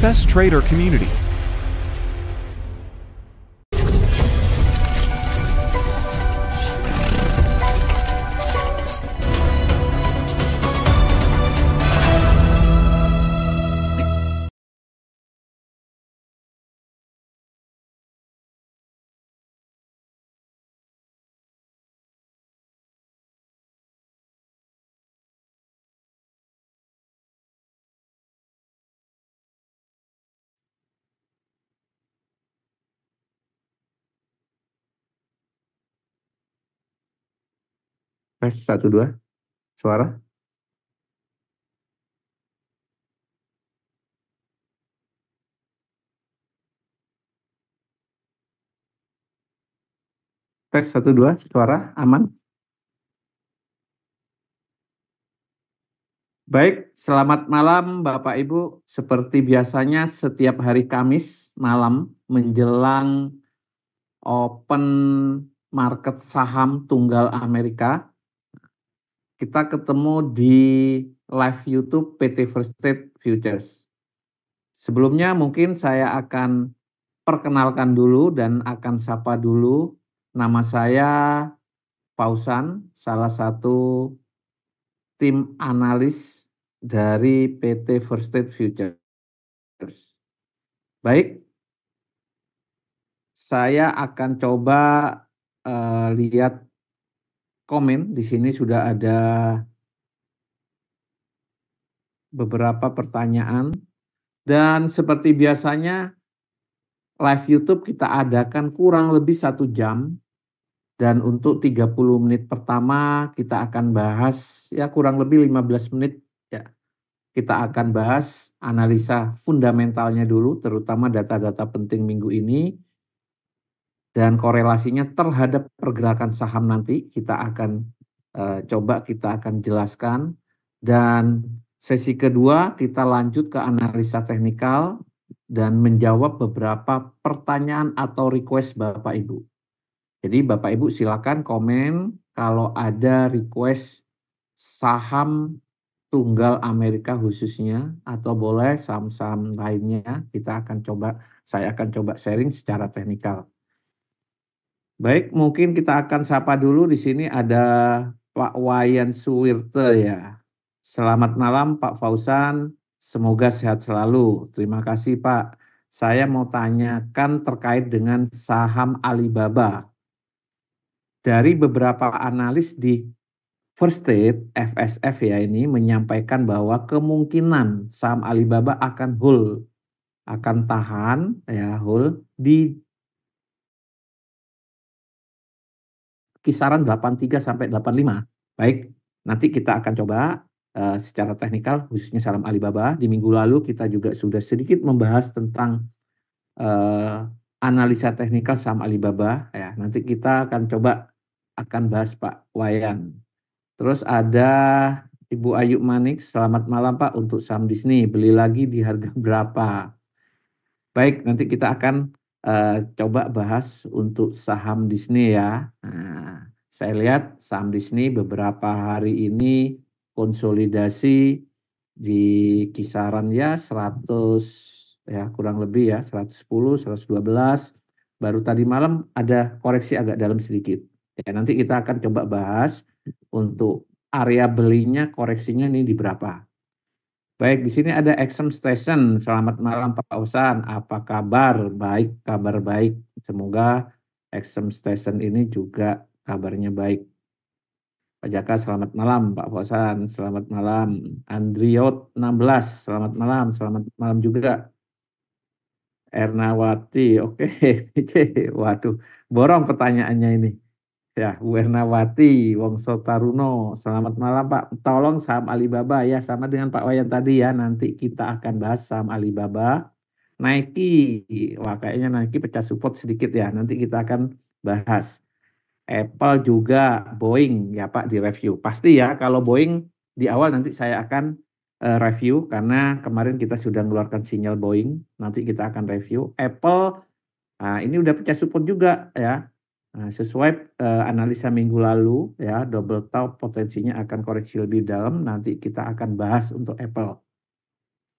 FS Trader Community. Tes 1 2 suara. Tes 1 2 suara aman. Baik, selamat malam Bapak Ibu. Seperti biasanya setiap hari Kamis malam menjelang open market saham tunggal Amerika, kita ketemu di live YouTube PT First State Futures. Sebelumnya mungkin saya akan perkenalkan dulu dan akan sapa dulu. Nama saya Pausan, salah satu tim analis dari PT First State Futures. Baik, saya akan coba lihat komen. Di sini sudah ada beberapa pertanyaan. Dan seperti biasanya live YouTube kita adakan kurang lebih 1 jam. Dan untuk 30 menit pertama kita akan bahas ya kurang lebih 15 menit ya. Kita akan bahas analisa fundamentalnya dulu, terutama data-data penting minggu ini. Dan korelasinya terhadap pergerakan saham nanti kita akan kita akan jelaskan. Dan sesi kedua kita lanjut ke analisa teknikal dan menjawab beberapa pertanyaan atau request Bapak Ibu. Jadi Bapak Ibu silakan komen kalau ada request saham tunggal Amerika khususnya atau boleh saham-saham lainnya saya akan coba sharing secara teknikal. Baik, mungkin kita akan sapa dulu. Di sini ada Pak Wayan Suwirte ya. Selamat malam Pak Fausan, semoga sehat selalu. Terima kasih Pak. Saya mau tanyakan terkait dengan saham Alibaba. Dari beberapa analis di First State, FSF ya ini menyampaikan bahwa kemungkinan saham Alibaba akan tahan ya hold di kisaran 83 sampai 85. Baik, nanti kita akan coba secara teknikal khususnya saham Alibaba. Di minggu lalu kita juga sudah sedikit membahas tentang analisa teknikal saham Alibaba ya. Nanti kita akan bahas Pak Wayan. Terus ada Ibu Ayu Manik, selamat malam Pak, untuk saham Disney beli lagi di harga berapa? Baik, nanti kita akan coba bahas untuk saham Disney ya. Nah, saya lihat saham Disney beberapa hari ini konsolidasi di kisaran ya 100 ya kurang lebih ya 110, 112. Baru tadi malam ada koreksi agak dalam sedikit. Ya, nanti kita akan coba bahas untuk area belinya koreksinya ini di berapa. Baik, di sini ada Action Station. Selamat malam Pak Osan. Apa kabar? Baik, kabar baik. Semoga Action Station ini juga kabarnya baik. Pak Jaka, selamat malam. Pak Osan, selamat malam. Andriot 16, selamat malam juga. Ernawati, oke. Waduh, borong pertanyaannya ini. Ya, Bu Ernawati, Wongso Taruno, selamat malam Pak. Tolong saham Alibaba ya, sama dengan Pak Wayan tadi ya. Nanti kita akan bahas saham Alibaba. Nike, wah kayaknya Nike pecah support sedikit ya. Nanti kita akan bahas. Apple juga, Boeing ya Pak di review. Pasti ya, kalau Boeing di awal nanti saya akan review karena kemarin kita sudah mengeluarkan sinyal Boeing. Nanti kita akan review. Apple, ini udah pecah support juga ya. Nah, sesuai analisa minggu lalu ya, double top potensinya akan koreksi lebih dalam. Nanti kita akan bahas untuk Apple.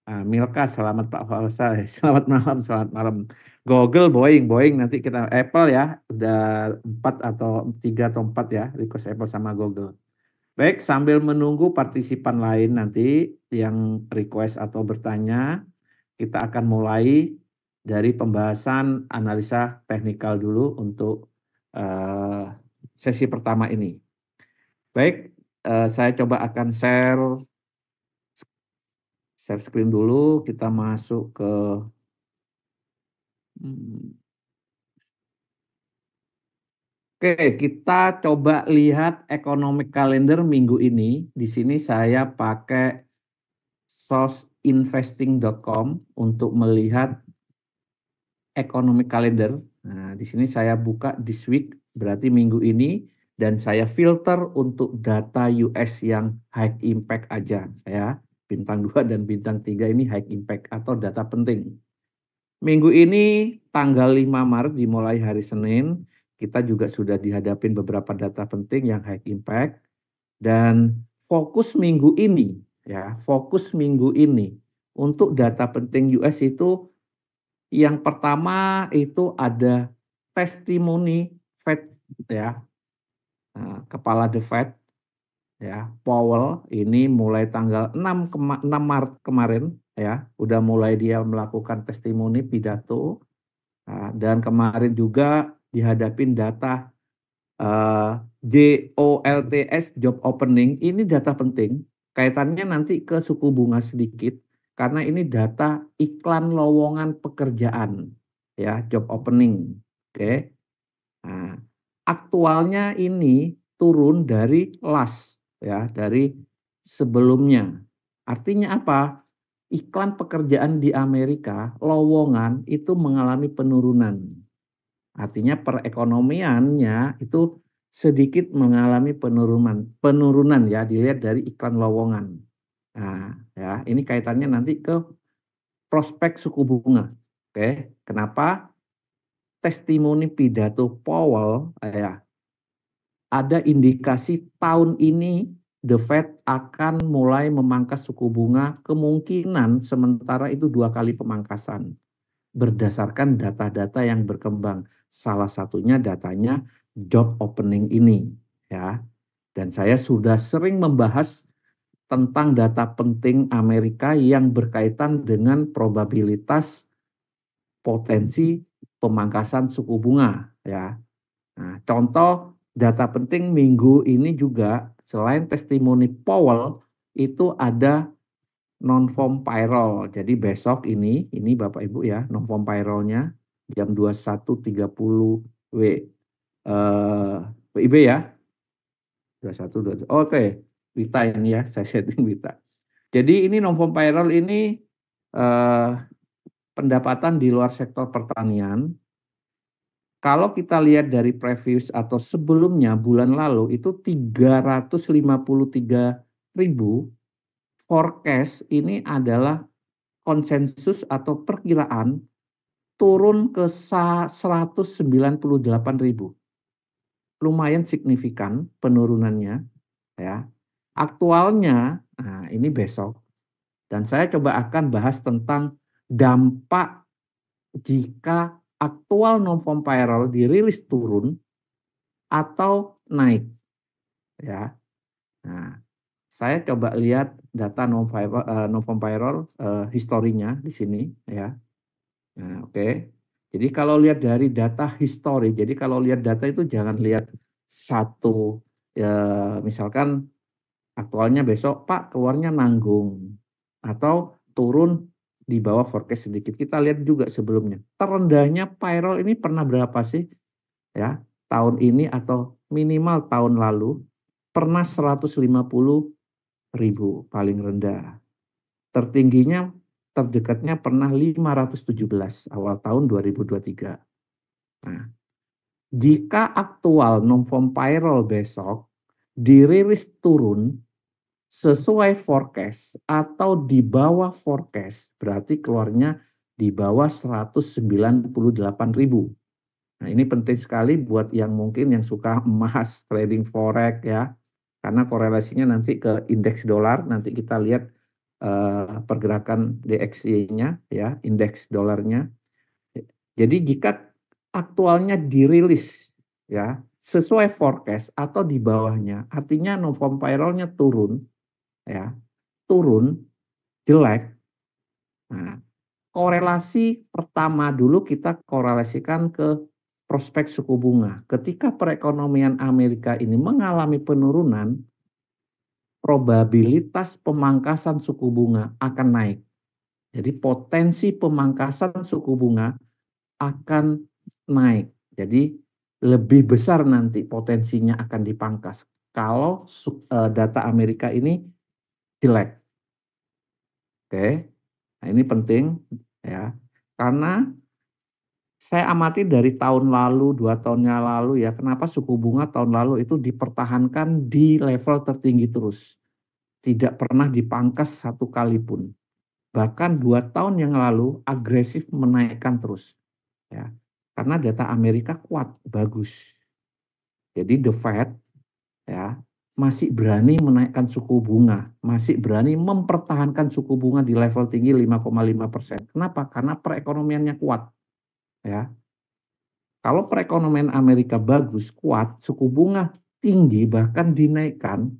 Milka, selamat Pak Faisal. Selamat malam. Google, Boeing, nanti kita Apple ya, udah 4 atau 3 atau 4 ya, request Apple sama Google. Baik, sambil menunggu partisipan lain nanti yang request atau bertanya, kita akan mulai dari pembahasan analisa teknikal dulu untuk sesi pertama ini. Baik, saya coba akan share screen dulu, kita masuk ke Oke, kita coba lihat economic calendar minggu ini. Di sini saya pakai sourceinvesting.com untuk melihat economic calendar. Nah, di sini saya buka this week, berarti minggu ini, dan saya filter untuk data US yang high impact aja. Ya, bintang 2 dan bintang 3 ini high impact atau data penting. Minggu ini tanggal 5 Maret dimulai hari Senin, kita juga sudah dihadapin beberapa data penting yang high impact, dan fokus minggu ini untuk data penting US itu yang pertama itu ada testimoni Fed ya, kepala The Fed ya, Powell ini mulai tanggal 6 Maret kemarin ya, udah mulai dia melakukan testimoni pidato. Dan kemarin juga dihadapin data JOLTS job opening, ini data penting, kaitannya nanti ke suku bunga sedikit, karena ini data iklan lowongan pekerjaan, ya, job opening. Oke. Nah, aktualnya ini turun dari last, ya, dari sebelumnya. Artinya apa? Iklan pekerjaan di Amerika, lowongan itu mengalami penurunan. Artinya perekonomiannya itu sedikit mengalami penurunan ya, dilihat dari iklan lowongan. Nah, ya, ini kaitannya nanti ke prospek suku bunga. Oke, kenapa? Testimoni pidato Powell ya, ada indikasi tahun ini The Fed akan mulai memangkas suku bunga, kemungkinan sementara itu 2 kali pemangkasan berdasarkan data-data yang berkembang. Salah satunya datanya job opening ini ya. Dan saya sudah sering membahas tentang data penting Amerika yang berkaitan dengan probabilitas potensi pemangkasan suku bunga ya. Nah, contoh data penting minggu ini juga selain testimoni Powell itu ada non-farm payroll. Jadi besok ini Bapak Ibu ya, non-farm payroll-nya jam 21.30 WIB ya. 21 Oke, Wita ini ya, saya setting Wita. Jadi ini non-farm payroll ini pendapatan di luar sektor pertanian. Kalau kita lihat dari previous atau sebelumnya bulan lalu itu 353.000, forecast ini adalah konsensus atau perkiraan turun ke 198.000. Lumayan signifikan penurunannya ya. Aktualnya, nah ini besok. Dan saya coba akan bahas tentang dampak jika aktual non-farm payroll dirilis turun atau naik ya. Nah, saya coba lihat data non-farm payroll historinya di sini ya. Nah, oke. Jadi kalau lihat dari data histori, jadi kalau lihat data itu jangan lihat satu ya, misalkan aktualnya besok Pak keluarnya nanggung atau turun di bawah forecast sedikit. Kita lihat juga sebelumnya. Terendahnya payroll ini pernah berapa sih? Ya, tahun ini atau minimal tahun lalu pernah 150.000 paling rendah. Tertingginya terdekatnya pernah 517 awal tahun 2023. Nah, jika aktual non-farm payroll besok dirilis turun sesuai forecast atau di bawah forecast, berarti keluarnya di bawah 198.000. Nah, ini penting sekali buat yang mungkin yang suka emas, trading forex ya. Karena korelasinya nanti ke indeks dolar, nanti kita lihat pergerakan DXY-nya, ya, indeks dolarnya. Jadi jika aktualnya dirilis, ya, sesuai forecast atau di bawahnya, artinya non-farm payroll-nya turun, ya, turun jelek. Nah, korelasi pertama dulu kita korelasikan ke prospek suku bunga. Ketika perekonomian Amerika ini mengalami penurunan, probabilitas pemangkasan suku bunga akan naik. Jadi potensi pemangkasan suku bunga akan naik. Jadi lebih besar nanti potensinya akan dipangkas kalau data Amerika ini jelek. Oke. Nah, ini penting ya. Karena saya amati dari tahun lalu, 2 tahunnya lalu ya, kenapa suku bunga tahun lalu itu dipertahankan di level tertinggi terus. Tidak pernah dipangkas satu kali pun. Bahkan 2 tahun yang lalu agresif menaikkan terus. Ya, karena data Amerika kuat, bagus. Jadi the Fed ya masih berani menaikkan suku bunga, masih berani mempertahankan suku bunga di level tinggi 5,5%. Kenapa? Karena perekonomiannya kuat. Ya, kalau perekonomian Amerika bagus, kuat, suku bunga tinggi bahkan dinaikkan,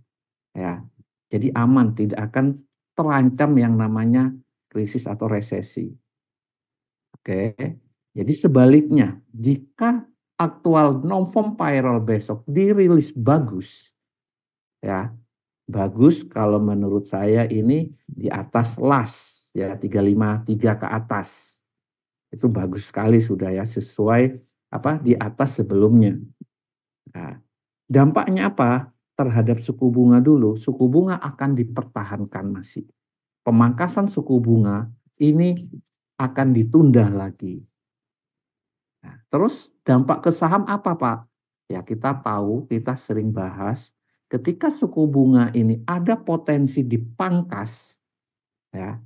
ya, jadi aman, tidak akan terancam yang namanya krisis atau resesi. Oke, jadi sebaliknya, jika aktual non-farm payroll besok dirilis bagus, ya, bagus kalau menurut saya ini di atas last, ya, 353 ke atas. Itu bagus sekali sudah ya, sesuai di atas sebelumnya. Nah, dampaknya apa terhadap suku bunga dulu? Suku bunga akan dipertahankan masih. Pemangkasan suku bunga ini akan ditunda lagi. Nah, terus dampak ke saham apa, Pak? Ya, kita tahu, kita sering bahas, ketika suku bunga ini ada potensi dipangkas, ya,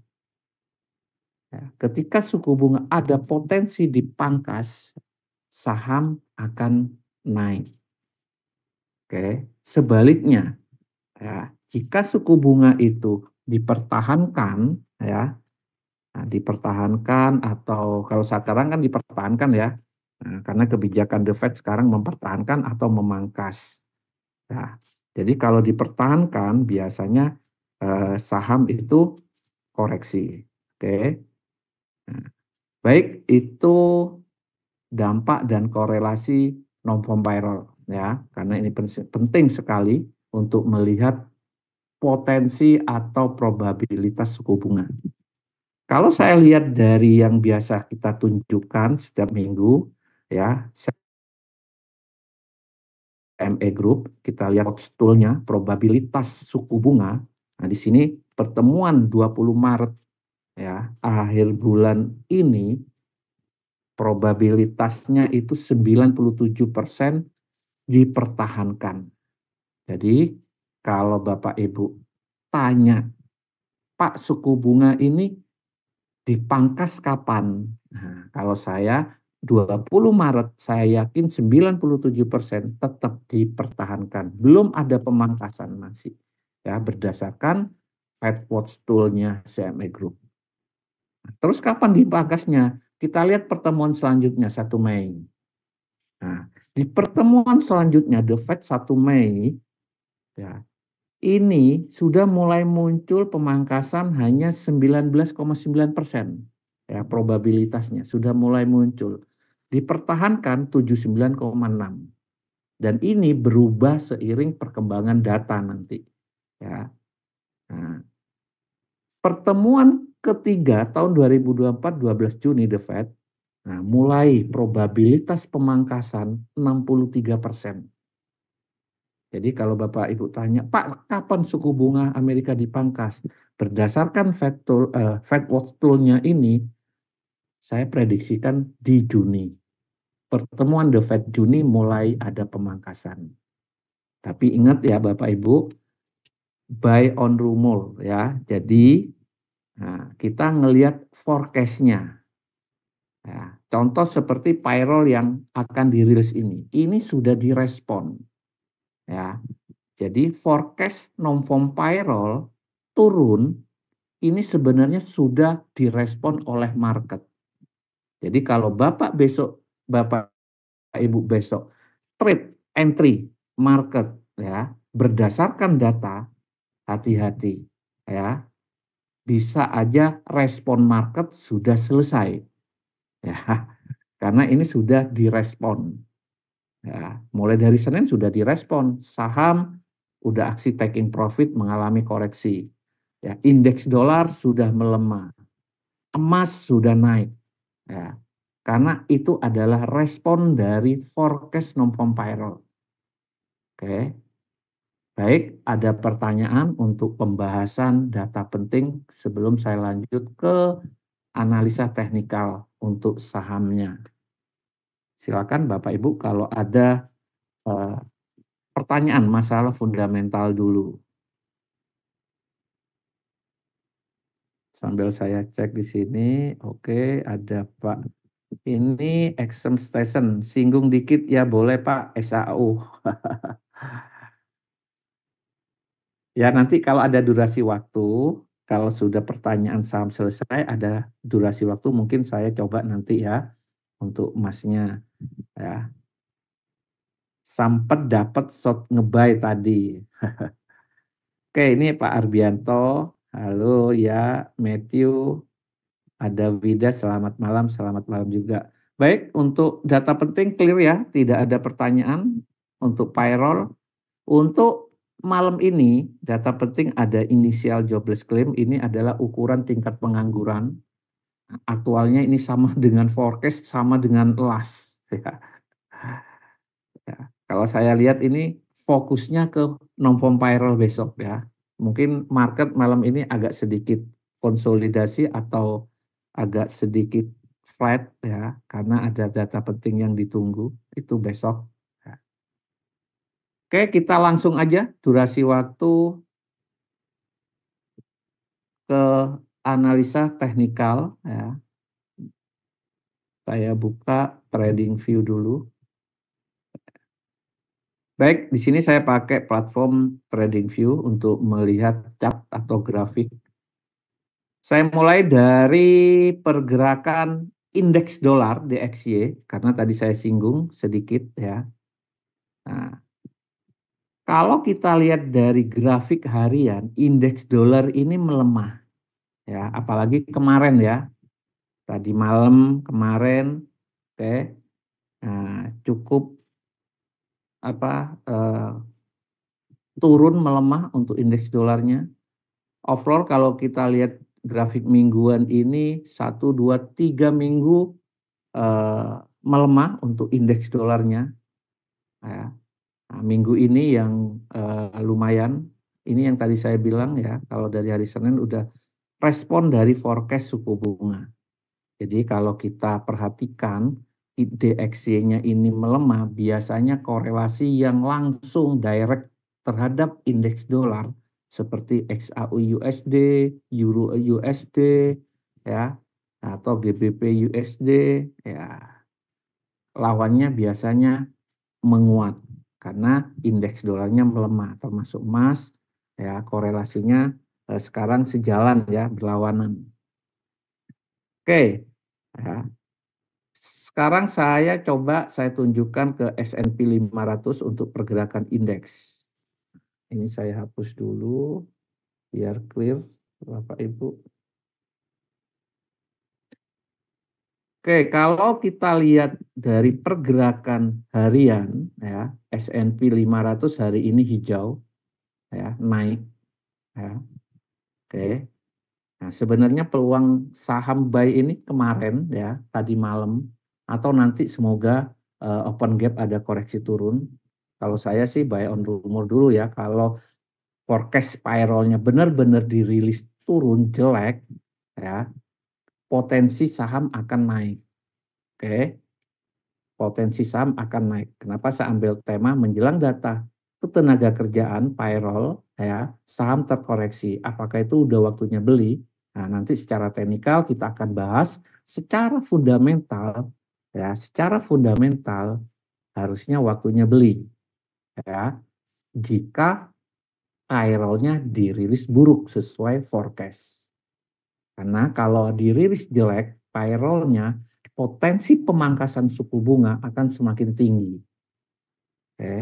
ketika suku bunga ada potensi dipangkas, saham akan naik. Oke, sebaliknya, ya, jika suku bunga itu dipertahankan, ya, nah, dipertahankan atau kalau sekarang kan dipertahankan ya, nah, karena kebijakan The Fed sekarang mempertahankan atau memangkas. Nah, jadi kalau dipertahankan biasanya saham itu koreksi. Oke, nah, baik itu dampak dan korelasi non-farm payroll ya, karena ini penting sekali untuk melihat potensi atau probabilitas suku bunga. Kalau saya lihat dari yang biasa kita tunjukkan setiap minggu, ya, CME Group, kita lihat toolnya, probabilitas suku bunga. Nah, di sini pertemuan 20 Maret, ya, akhir bulan ini, probabilitasnya itu 97% dipertahankan. Jadi, kalau Bapak Ibu tanya, Pak, suku bunga ini dipangkas kapan? Nah, kalau saya 20 Maret saya yakin 97% tetap dipertahankan. Belum ada pemangkasan masih. Ya, berdasarkan FedWatch tool-nya CME Group. Nah, terus kapan dipangkasnya? Kita lihat pertemuan selanjutnya 1 Mei. Nah, di pertemuan selanjutnya The Fed 1 Mei ya, ini sudah mulai muncul pemangkasan hanya 19,9%. Ya, probabilitasnya sudah mulai muncul. Dipertahankan 79,6. Dan ini berubah seiring perkembangan data nanti. Ya. Nah, pertemuan ketiga tahun 2024 12 Juni The Fed, nah, mulai probabilitas pemangkasan 63%. Jadi kalau Bapak Ibu tanya, Pak, kapan suku bunga Amerika dipangkas? Berdasarkan FedWatch tool-nya ini, saya prediksikan di Juni. Pertemuan The Fed Juni mulai ada pemangkasan. Tapi ingat ya Bapak Ibu, buy on rumor ya. Jadi nah, kita ngelihat forecast-nya. Ya, contoh seperti payroll yang akan dirilis ini sudah direspon. Ya, jadi forecast non-farm payroll turun ini sebenarnya sudah direspon oleh market. Jadi kalau Bapak Ibu besok trade entry market ya, berdasarkan data, hati-hati ya, bisa aja respon market sudah selesai ya, karena ini sudah direspon ya. Mulai dari Senin sudah direspon, saham udah aksi taking profit mengalami koreksi ya, indeks dolar sudah melemah, emas sudah naik ya, karena itu adalah respon dari forecast non-farm payroll. Oke, baik, ada pertanyaan untuk pembahasan data penting sebelum saya lanjut ke analisa teknikal untuk sahamnya. Silakan Bapak Ibu kalau ada eh, pertanyaan masalah fundamental dulu. Sambil saya cek di sini, oke, ada Pak. Ini Exxon Station, singgung dikit ya boleh Pak, SAU. Ya nanti kalau ada durasi waktu, kalau sudah pertanyaan saham selesai, ada durasi waktu mungkin saya coba nanti ya untuk emasnya ya. Sampai dapat shot ngebuy tadi. Oke, ini Pak Arbianto. Halo ya, Matthew. Ada Wida, selamat malam juga. Baik, untuk data penting clear ya, tidak ada pertanyaan untuk payroll. Untuk malam ini, data penting ada initial jobless claim, ini adalah ukuran tingkat pengangguran. Aktualnya ini sama dengan forecast, sama dengan last. Ya. Ya. Kalau saya lihat ini fokusnya ke non-farm payroll besok ya. Mungkin market malam ini agak sedikit konsolidasi atau agak sedikit flat ya, karena ada data penting yang ditunggu, itu besok. Ya. Oke, kita langsung aja durasi waktu ke analisa teknikal ya. Saya buka trading view dulu. Baik, di sini saya pakai platform TradingView untuk melihat chart atau grafik. Saya mulai dari pergerakan indeks dolar DXY karena tadi saya singgung sedikit ya. Nah, kalau kita lihat dari grafik harian, indeks dolar ini melemah ya, apalagi kemarin ya. Tadi malam kemarin, oke, nah, cukup eh, turun melemah untuk indeks dolarnya. Overall kalau kita lihat grafik mingguan ini 1, 2, 3 minggu melemah untuk indeks dolarnya. Ya. Nah, minggu ini yang lumayan, ini yang tadi saya bilang ya, kalau dari hari Senin udah respon dari forecast suku bunga. Jadi kalau kita perhatikan DXY-nya ini melemah, biasanya korelasi yang langsung direct terhadap indeks dolar seperti XAU USD, Euro USD, ya, atau GBP USD, ya, lawannya biasanya menguat karena indeks dolarnya melemah, termasuk emas, ya, korelasinya sekarang sejalan ya, berlawanan. Oke, ya. Sekarang saya coba saya tunjukkan ke S&P 500 untuk pergerakan indeks. Ini saya hapus dulu biar clear Bapak Ibu. Oke, kalau kita lihat dari pergerakan harian ya, S&P 500 hari ini hijau ya, naik ya. Oke. Nah, sebenarnya peluang saham buy ini kemarin ya, tadi malam atau nanti semoga open gap ada koreksi turun. Kalau saya sih buy on rumor dulu ya. Kalau forecast payroll-nya benar-benar dirilis turun jelek ya, potensi saham akan naik. Oke. Potensi saham akan naik. Kenapa saya ambil tema menjelang data ketenaga kerjaan payroll ya, saham terkoreksi. Apakah itu udah waktunya beli? Nah, nanti secara teknikal kita akan bahas secara fundamental ya, secara fundamental harusnya waktunya beli ya. Jika payroll-nya dirilis buruk sesuai forecast. Karena kalau dirilis jelek, payroll-nya, potensi pemangkasan suku bunga akan semakin tinggi. Oke.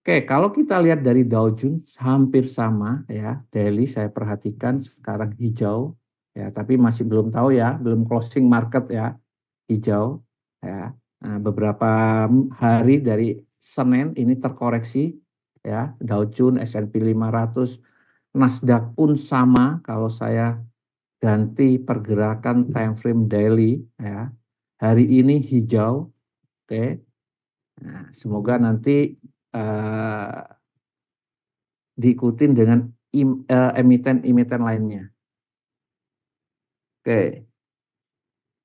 Oke, kalau kita lihat dari Dow Jones hampir sama ya, daily saya perhatikan sekarang hijau ya, tapi masih belum tahu ya, belum closing market ya, hijau ya. Nah, beberapa hari dari Senin ini terkoreksi ya, Dow Jones, S&P 500, Nasdaq pun sama kalau saya ganti pergerakan time frame daily ya. Hari ini hijau, oke. Nah, semoga nanti diikutin dengan emiten-emiten lainnya. Oke,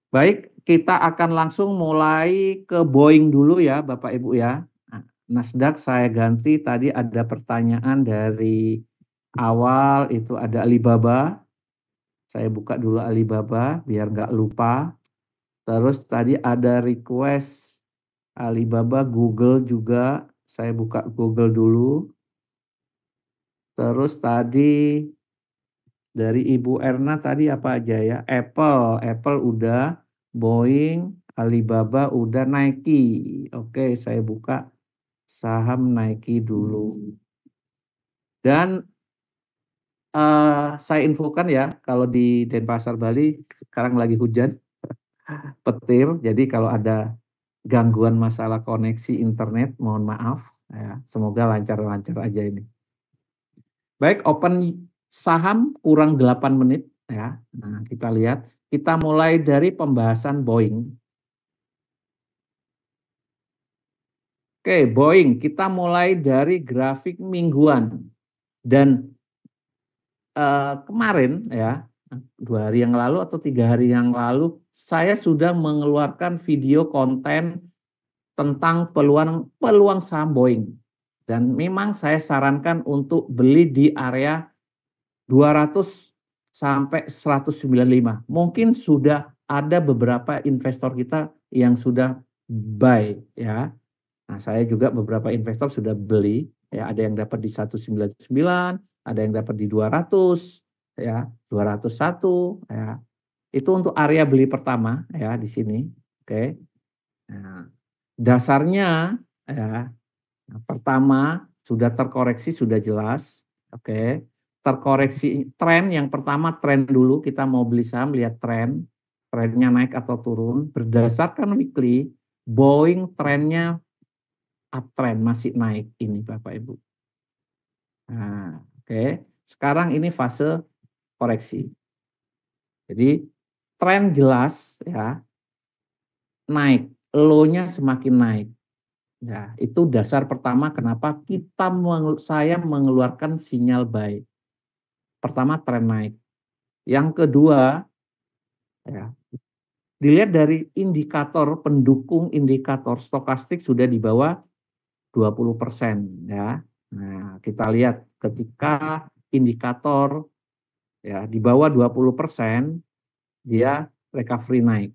baik, kita akan langsung mulai ke Boeing dulu ya, Bapak Ibu ya. Nah, Nasdaq saya ganti, tadi ada pertanyaan dari awal itu ada Alibaba. Saya buka dulu Alibaba biar nggak lupa. Terus tadi ada request Alibaba, Google juga. Saya buka Google dulu. Terus tadi dari Ibu Erna tadi apa aja ya? Apple udah, Boeing, Alibaba udah, Nike. Oke, saya buka saham Nike dulu. Dan saya infokan ya, kalau di Denpasar Bali sekarang lagi hujan, petir. Jadi kalau ada gangguan masalah koneksi internet, mohon maaf. Ya, semoga lancar-lancar aja ini. Baik, open saham kurang 8 menit ya. Nah, kita lihat, kita mulai dari pembahasan Boeing. Oke, Boeing, kita mulai dari grafik mingguan. Dan kemarin ya, 2 hari yang lalu atau 3 hari yang lalu, saya sudah mengeluarkan video konten tentang peluang saham Boeing. Dan memang saya sarankan untuk beli di area 200 sampai 195. Mungkin sudah ada beberapa investor kita yang sudah buy ya. Nah, saya juga beberapa investor sudah beli ya, ada yang dapat di 199, ada yang dapat di 200 ya, 201 ya. Itu untuk area beli pertama ya di sini. Oke. Nah, dasarnya ya, pertama sudah terkoreksi sudah jelas. Oke. Terkoreksi tren yang pertama, tren dulu kita mau beli saham, lihat trennya naik atau turun. Berdasarkan weekly, Boeing trennya uptrend, masih naik ini Bapak Ibu. Nah, oke. Sekarang ini fase koreksi. Jadi tren jelas ya, naik, low-nya semakin naik. Ya, itu dasar pertama kenapa saya mengeluarkan sinyal buy. Pertama, tren naik. Yang kedua, ya, dilihat dari indikator pendukung indikator stokastik sudah di bawah 20% ya. Nah, kita lihat ketika indikator ya di bawah 20%, dia recovery naik.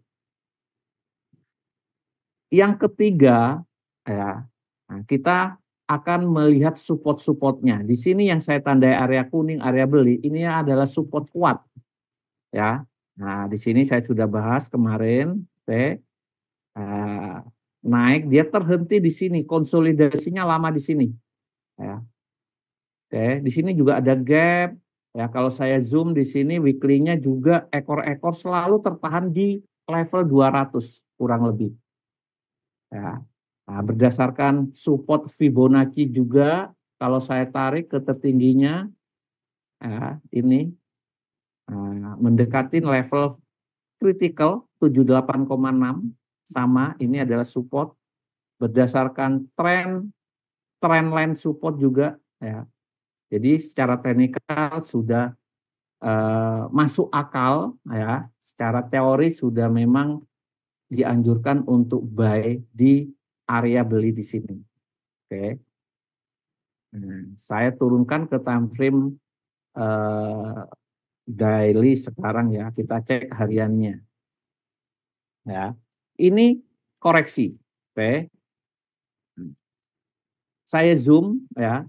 Yang ketiga, ya, nah kita akan melihat support-supportnya. Di sini yang saya tandai area kuning, area beli, ini adalah support kuat. Ya, nah di sini saya sudah bahas kemarin, naik, dia terhenti di sini, konsolidasinya lama di sini. Ya. Oke, di sini juga ada gap. Ya, kalau saya zoom di sini weekly-nya juga ekor-ekor selalu tertahan di level 200 kurang lebih. Ya. Nah, berdasarkan support Fibonacci juga kalau saya tarik ke tertingginya ya, ini mendekati level critical 78,6 sama ini adalah support berdasarkan trend line support juga ya. Jadi secara teknikal sudah masuk akal ya, secara teori sudah memang dianjurkan untuk buy di area beli di sini. Oke. Saya turunkan ke time frame daily sekarang ya, kita cek hariannya. Ya. Ini koreksi. Oke. Saya zoom ya.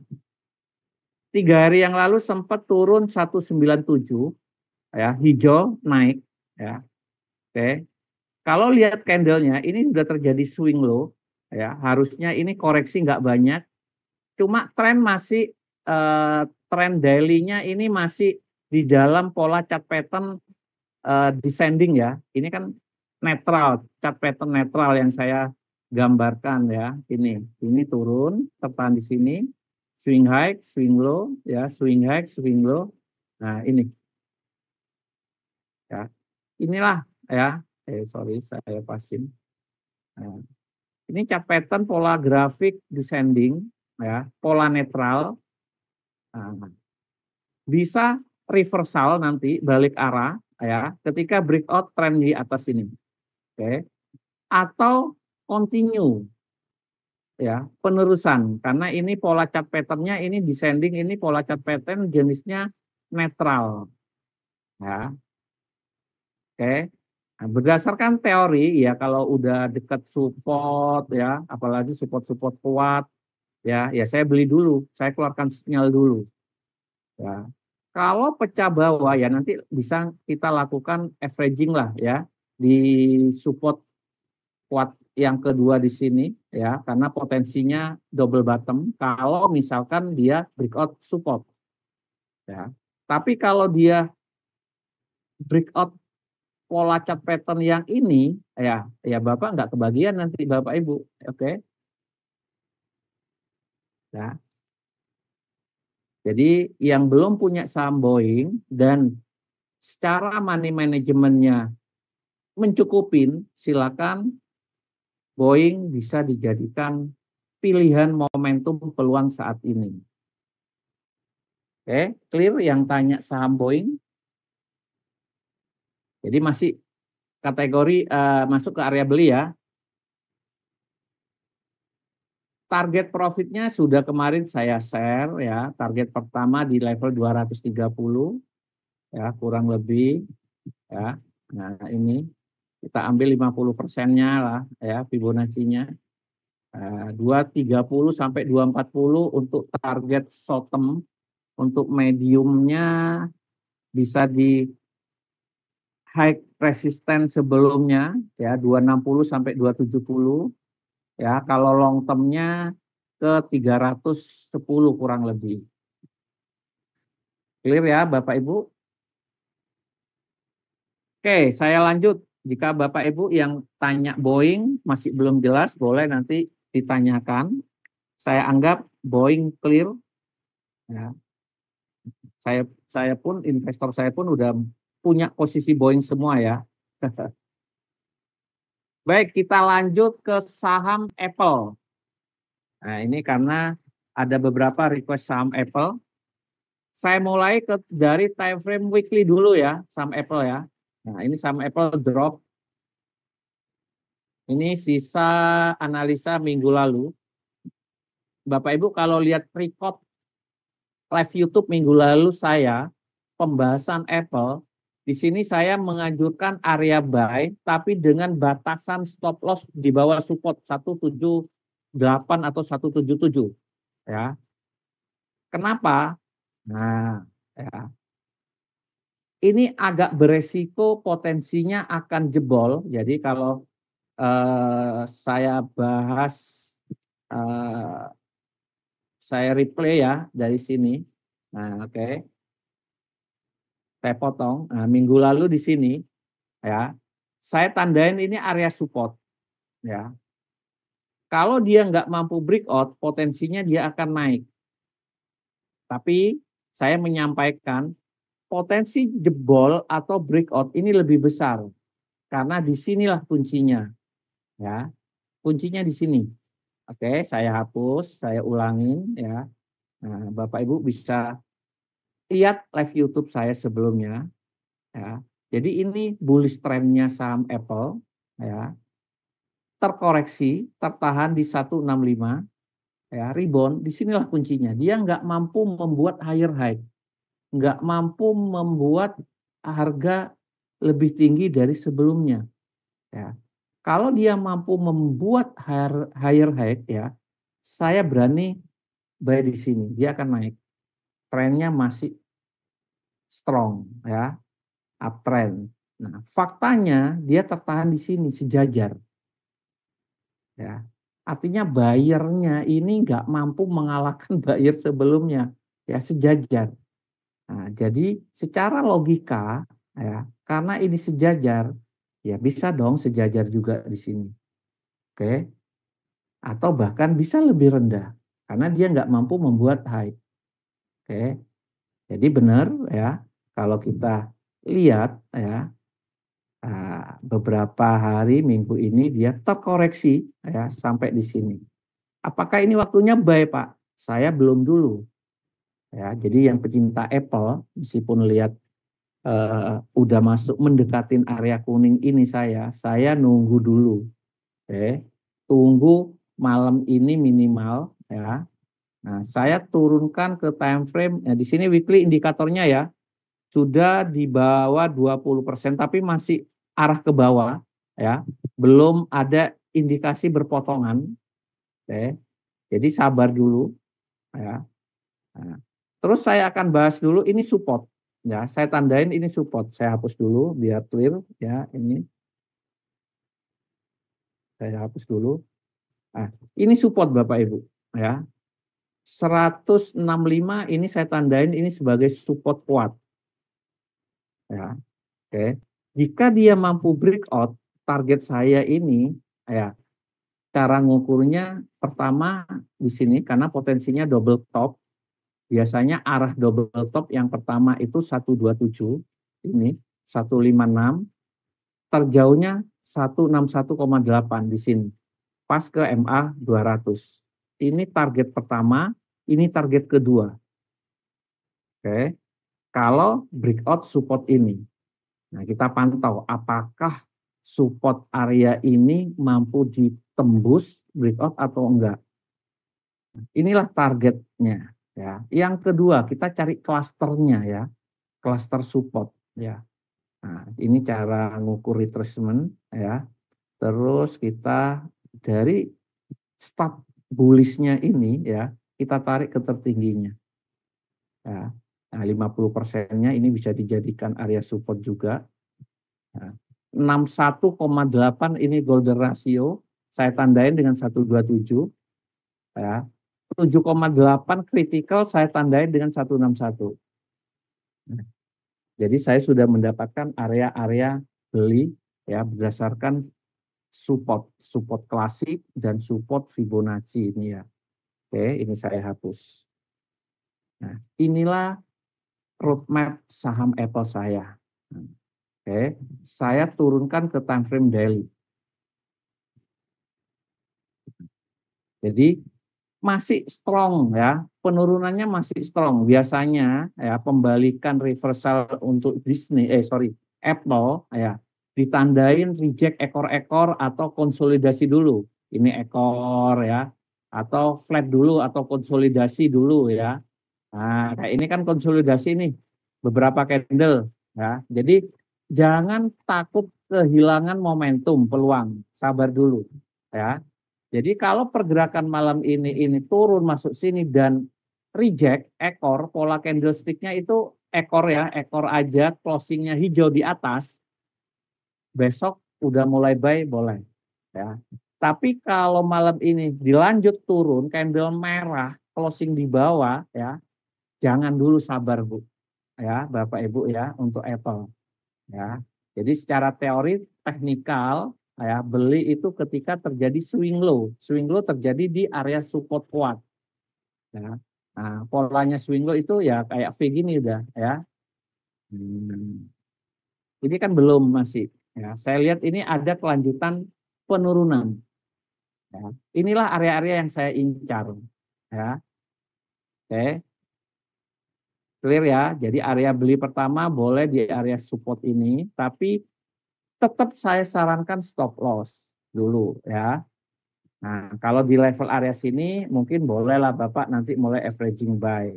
3 hari yang lalu sempat turun 197 ya, hijau naik, ya. Oke. Kalau lihat candlenya ini sudah terjadi swing low, ya. Harusnya ini koreksi nggak banyak, cuma tren masih tren daily-nya ini masih di dalam pola chart pattern descending ya. Ini kan netral, chart pattern netral yang saya gambarkan ya. Ini turun, tertahan di sini, swing high, swing low, ya, swing high, swing low. Nah ini, ya, inilah ya. Sorry, saya pasin. Nah, ini chart pattern pola grafik descending, ya, pola netral. Nah, bisa reversal nanti balik arah ya ketika breakout trend di atas ini. Oke. Atau continue ya, penerusan karena ini pola chart pattern-nya ini descending, ini pola chart pattern jenisnya netral ya. Oke. Nah, berdasarkan teori ya kalau udah dekat support ya, apalagi support-support kuat ya saya beli dulu, saya keluarkan sinyal dulu ya. Kalau pecah bawah ya nanti bisa kita lakukan averaging lah ya di support kuat yang kedua di sini ya karena potensinya double bottom kalau misalkan dia breakout support ya. Tapi kalau dia breakout pola chart pattern yang ini ya Bapak nggak kebagian nanti Bapak Ibu. Oke. Ya. Jadi yang belum punya saham Boeing dan secara money manajemennya mencukupin silakan Boeing bisa dijadikan pilihan momentum peluang saat ini. Oke, clear yang tanya saham Boeing? Jadi masih kategori masuk ke area beli ya. Target profitnya sudah kemarin saya share ya. Target pertama di level 230 ya kurang lebih ya. Nah ini kita ambil 50%-nya lah ya Fibonacci-nya. 230 sampai 240 untuk target short term, untuk mediumnya bisa di high resistance sebelumnya ya 260 sampai 270 ya kalau long termnya ke 310 kurang lebih. Clear ya Bapak Ibu? Oke, saya lanjut. Jika Bapak Ibu yang tanya Boeing masih belum jelas, boleh nanti ditanyakan. Saya anggap Boeing clear. Ya. Saya pun investor saya pun udah punya posisi Boeing semua ya. Baik, kita lanjut ke saham Apple. Nah, ini karena ada beberapa request saham Apple. Saya mulai dari time frame weekly dulu ya, saham Apple ya. Nah, ini saham Apple drop. Ini sisa analisa minggu lalu. Bapak Ibu kalau lihat record live YouTube minggu lalu saya pembahasan Apple, di sini saya menganjurkan area buy tapi dengan batasan stop loss di bawah support 178 atau 177 ya. Kenapa? Nah, ya. Ini agak beresiko potensinya akan jebol. Jadi kalau saya bahas saya replay ya dari sini. Nah, oke. Saya potong. Nah, minggu lalu di sini ya. Saya tandain ini area support ya. Kalau dia nggak mampu breakout, potensinya dia akan naik. Tapi saya menyampaikan potensi jebol atau breakout ini lebih besar karena disinilah kuncinya ya. Kuncinya di sini. Oke, saya hapus, saya ulangin ya. Nah, Bapak Ibu bisa lihat live YouTube saya sebelumnya ya. Jadi ini bullish trendnya saham Apple ya. Terkoreksi, tertahan di 165 ya, rebound, disinilah kuncinya. Dia nggak mampu membuat higher high, nggak mampu membuat harga lebih tinggi dari sebelumnya ya. Kalau dia mampu membuat higher high ya, saya berani buy di sini, dia akan naik. Trennya masih strong ya. uptrend. Nah, faktanya dia tertahan di sini sejajar. Ya. Artinya buyernya ini nggak mampu mengalahkan buyer sebelumnya, ya sejajar. Nah, jadi secara logika, ya, karena ini sejajar, ya bisa dong sejajar juga di sini. Oke, atau bahkan bisa lebih rendah karena dia nggak mampu membuat high. Oke, jadi benar ya kalau kita lihat ya beberapa hari minggu ini dia terkoreksi ya sampai di sini. Apakah ini waktunya buy, Pak? Saya belum dulu. Ya, jadi yang pecinta Apple meskipun lihat udah masuk mendekatin area kuning ini saya nunggu dulu. Oke. Tunggu malam ini minimal ya. Nah, saya turunkan ke time frame. Ya, di sini weekly indikatornya ya sudah di bawah 20% tapi masih arah ke bawah ya. Belum ada indikasi berpotongan. Oke. Jadi sabar dulu ya. Nah, terus saya akan bahas dulu ini support ya. Saya tandain ini support. Saya hapus dulu biar clear ya ini. Saya hapus dulu. Nah, ini support Bapak Ibu ya. 165 ini saya tandain ini sebagai support kuat. Ya. Oke. Jika dia mampu breakout target saya ini ya cara ngukurnya pertama di sini karena potensinya double top. Biasanya arah double top yang pertama itu 127 ini 156 terjauhnya 161,8 di sini. Pas ke MA 200. Ini target pertama, ini target kedua. Oke. Kalau breakout support ini. Nah, kita pantau apakah support area ini mampu ditembus breakout atau enggak. Inilah targetnya ya. Yang kedua, kita cari klasternya ya. Cluster support ya. Nah, ini cara ngukur retracement ya. Terus kita dari start bullishnya ini ya, kita tarik ke tertingginya. Ya. Nah, 50%-nya ini bisa dijadikan area support juga. Nah, 61,8 ini golden ratio, saya tandain dengan 127 ya. 7,8 critical saya tandain dengan 161. Nah, jadi saya sudah mendapatkan area-area beli ya berdasarkan support klasik dan support Fibonacci ini ya. Oke, ini saya hapus. Nah, inilah roadmap saham Apple saya. Oke, saya turunkan ke time frame daily. Jadi masih strong ya, penurunannya masih strong. Biasanya ya pembalikan reversal untuk Apple ya ditandain reject ekor-ekor atau konsolidasi dulu. Ini ekor ya, atau flat dulu atau konsolidasi dulu ya. Nah, kayak ini kan konsolidasi nih beberapa candle ya. Jadi jangan takut kehilangan momentum peluang, sabar dulu ya. Jadi kalau pergerakan malam ini turun masuk sini dan reject ekor, pola candlesticknya itu ekor ya, ekor aja, closingnya hijau di atas, besok udah mulai buy boleh ya. Tapi kalau malam ini dilanjut turun, candle merah, closing di bawah ya, jangan dulu sabar Bu ya, Bapak Ibu ya untuk Apple ya. Jadi secara teori teknikal ya beli itu ketika terjadi swing low. Swing low terjadi di area support kuat. Ya. Nah, polanya swing low itu ya kayak V gini udah ya. Ini kan belum masih ya. Saya lihat ini ada kelanjutan penurunan. Ya. Inilah area-area yang saya incar ya. Oke. Clear ya. Jadi area beli pertama boleh di area support ini, tapi tetap saya sarankan stop loss dulu ya. Nah, kalau di level area sini mungkin bolehlah Bapak nanti mulai averaging buy.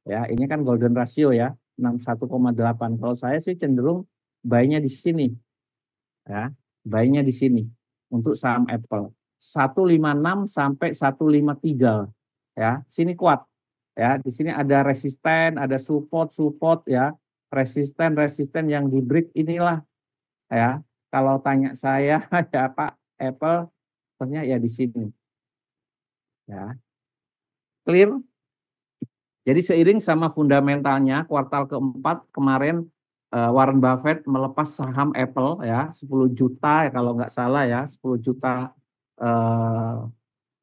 Ya, ini kan golden ratio ya, 61,8. Kalau saya sih cenderung buy-nya di sini. Ya, buy-nya di sini untuk saham Apple. 156 sampai 153 ya. Sini kuat. Ya, di sini ada resisten, ada support ya. resisten yang di break inilah ya. Kalau tanya saya ya Pak, Apple ternyata ya di sini ya. Clear? Jadi seiring sama fundamentalnya kuartal keempat kemarin Warren Buffett melepas saham Apple ya 10 juta ya kalau nggak salah ya 10 juta eh,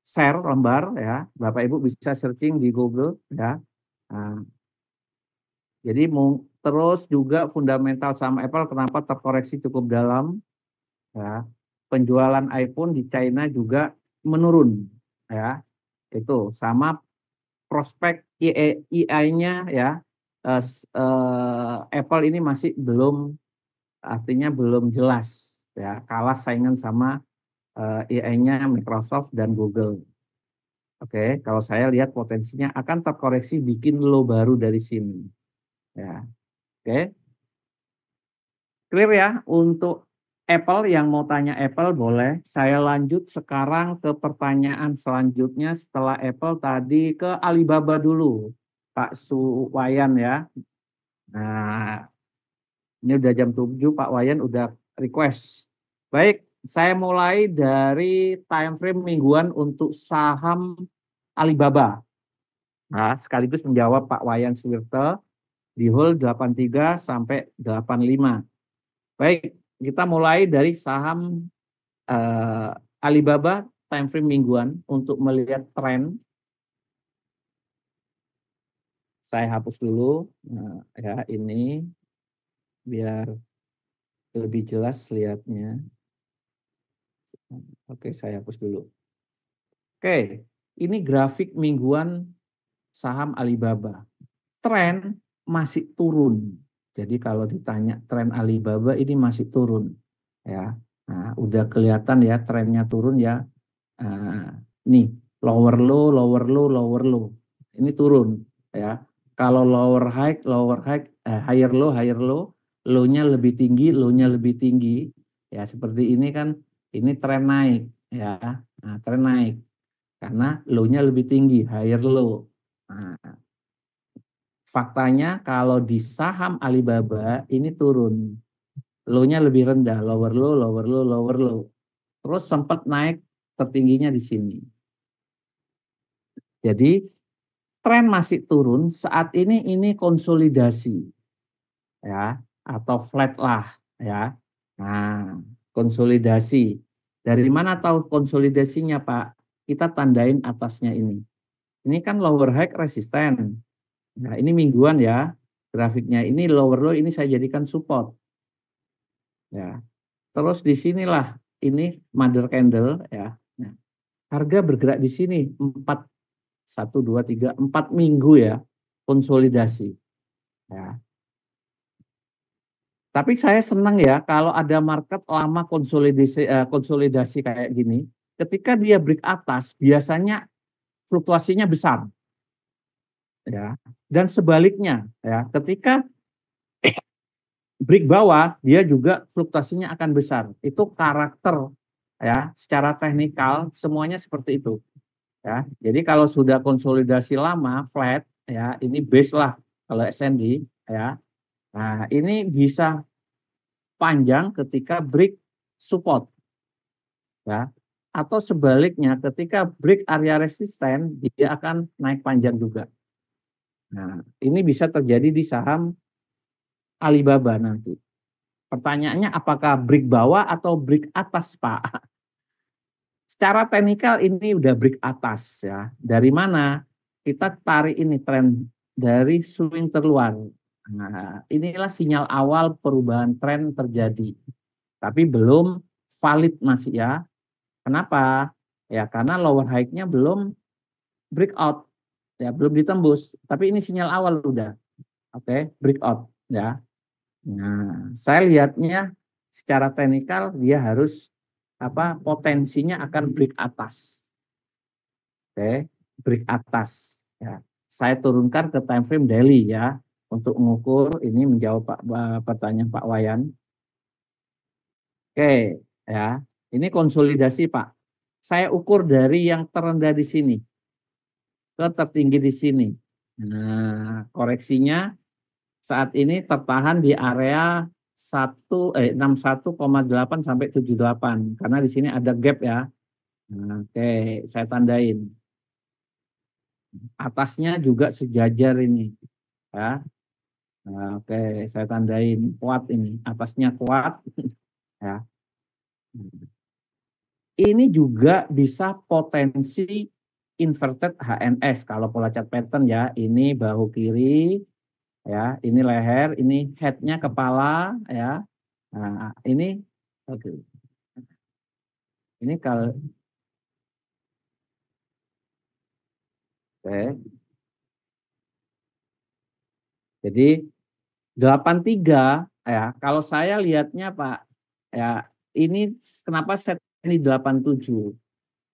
share lembar ya. Bapak Ibu bisa searching di Google ya. Nah, jadi terus juga fundamental saham Apple kenapa terkoreksi cukup dalam ya. Penjualan iPhone di China juga menurun ya. Itu sama prospek AI-nya ya Apple ini masih belum artinya belum jelas ya kalah saingan sama AI-nya Microsoft dan Google. Oke, kalau saya lihat potensinya akan terkoreksi bikin low baru dari sini. Ya, oke. Clear ya untuk Apple yang mau tanya Apple boleh. Saya lanjut sekarang ke pertanyaan selanjutnya setelah Apple tadi ke Alibaba dulu. Pak Suwayan ya. Nah, ini udah jam 7 Pak Wayan udah request. Baik, saya mulai dari time frame mingguan untuk saham Alibaba. Nah, sekaligus menjawab Pak Wayan Swirte di hold 83 sampai 85. Baik, kita mulai dari saham Alibaba time frame mingguan untuk melihat tren. Saya hapus dulu. Nah, ya ini biar lebih jelas lihatnya. Oke, saya hapus dulu. Oke, ini grafik mingguan saham Alibaba. Tren masih turun. Jadi kalau ditanya tren Alibaba ini masih turun. Ya, nah, udah kelihatan ya trennya turun ya. Nih lower low, lower low, lower low. Ini turun ya. Kalau lower high, higher low, low-nya lebih tinggi, low-nya lebih tinggi. Ya seperti ini kan, ini tren naik ya. Nah, tren naik karena low-nya lebih tinggi, higher low. Nah, faktanya kalau di saham Alibaba ini turun. Low-nya lebih rendah, lower low, lower low, lower low. Terus sempat naik tertingginya di sini. Jadi tren masih turun, saat ini konsolidasi ya atau flat lah ya. Nah, konsolidasi. Dari mana tahu konsolidasinya, Pak? Kita tandain atasnya ini. Ini kan lower high resisten. Nah, ini mingguan ya. Grafiknya ini lower low ini saya jadikan support. Ya. Terus di sinilah ini mother candle ya. Nah, harga bergerak di sini 4 minggu ya konsolidasi ya. Tapi saya senang ya kalau ada market lama konsolidasi kayak gini. Ketika dia break atas biasanya fluktuasinya besar ya. Dan sebaliknya ya, ketika break bawah dia juga fluktuasinya akan besar. Itu karakter ya, secara teknikal semuanya seperti itu ya. Jadi kalau sudah konsolidasi lama flat ya, ini base lah kalau SND ya. Nah, ini bisa panjang ketika break support ya, atau sebaliknya ketika break area resisten dia akan naik panjang juga. Nah, ini bisa terjadi di saham Alibaba nanti. Pertanyaannya apakah break bawah atau break atas, Pak? Secara teknikal ini udah break atas ya. Dari mana? Kita tarik ini tren dari swing terluar. Nah, inilah sinyal awal perubahan tren terjadi. Tapi belum valid masih ya. Kenapa? Ya karena lower high-nya belum breakout, ya belum ditembus. Tapi ini sinyal awal udah, oke, breakout ya. Nah, saya lihatnya secara teknikal dia harus potensinya akan break atas, oke, break atas. Ya, saya turunkan ke time frame daily ya untuk mengukur ini menjawab pertanyaan Pak Wayan. Oke, ya, ini konsolidasi Pak. Saya ukur dari yang terendah di sini ke tertinggi di sini. Nah, koreksinya saat ini tertahan di area 61,8 sampai 78 karena di sini ada gap ya. Nah, oke, saya tandain. Atasnya juga sejajar ini ya. Nah, oke, saya tandain kuat ini. Atasnya kuat ya. Ini juga bisa potensi inverted HNS kalau pola chart pattern ya. Ini bahu kiri ya, ini leher, ini headnya kepala ya. Nah, ini oke. Ini kalau oke. Jadi 83 ya, kalau saya lihatnya Pak ya, ini kenapa saya ini 87?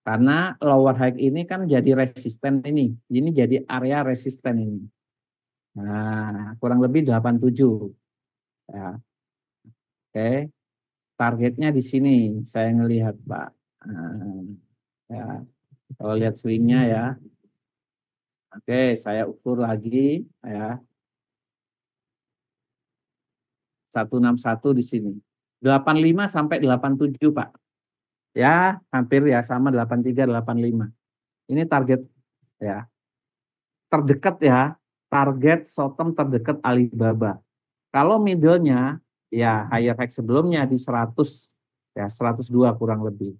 Karena lower high ini kan jadi resisten ini. Ini jadi area resisten ini. Nah, kurang lebih 87 ya. Oke. Targetnya di sini saya ngelihat Pak. Nah, ya, kalau lihat swingnya ya. Oke, saya ukur lagi ya. 161 di sini. 85 sampai 87 Pak. Ya, hampir ya sama 83 85. Ini target ya. Terdekat ya. Target short-term terdekat Alibaba. Kalau middle-nya ya higher high sebelumnya di 100 ya 102 kurang lebih.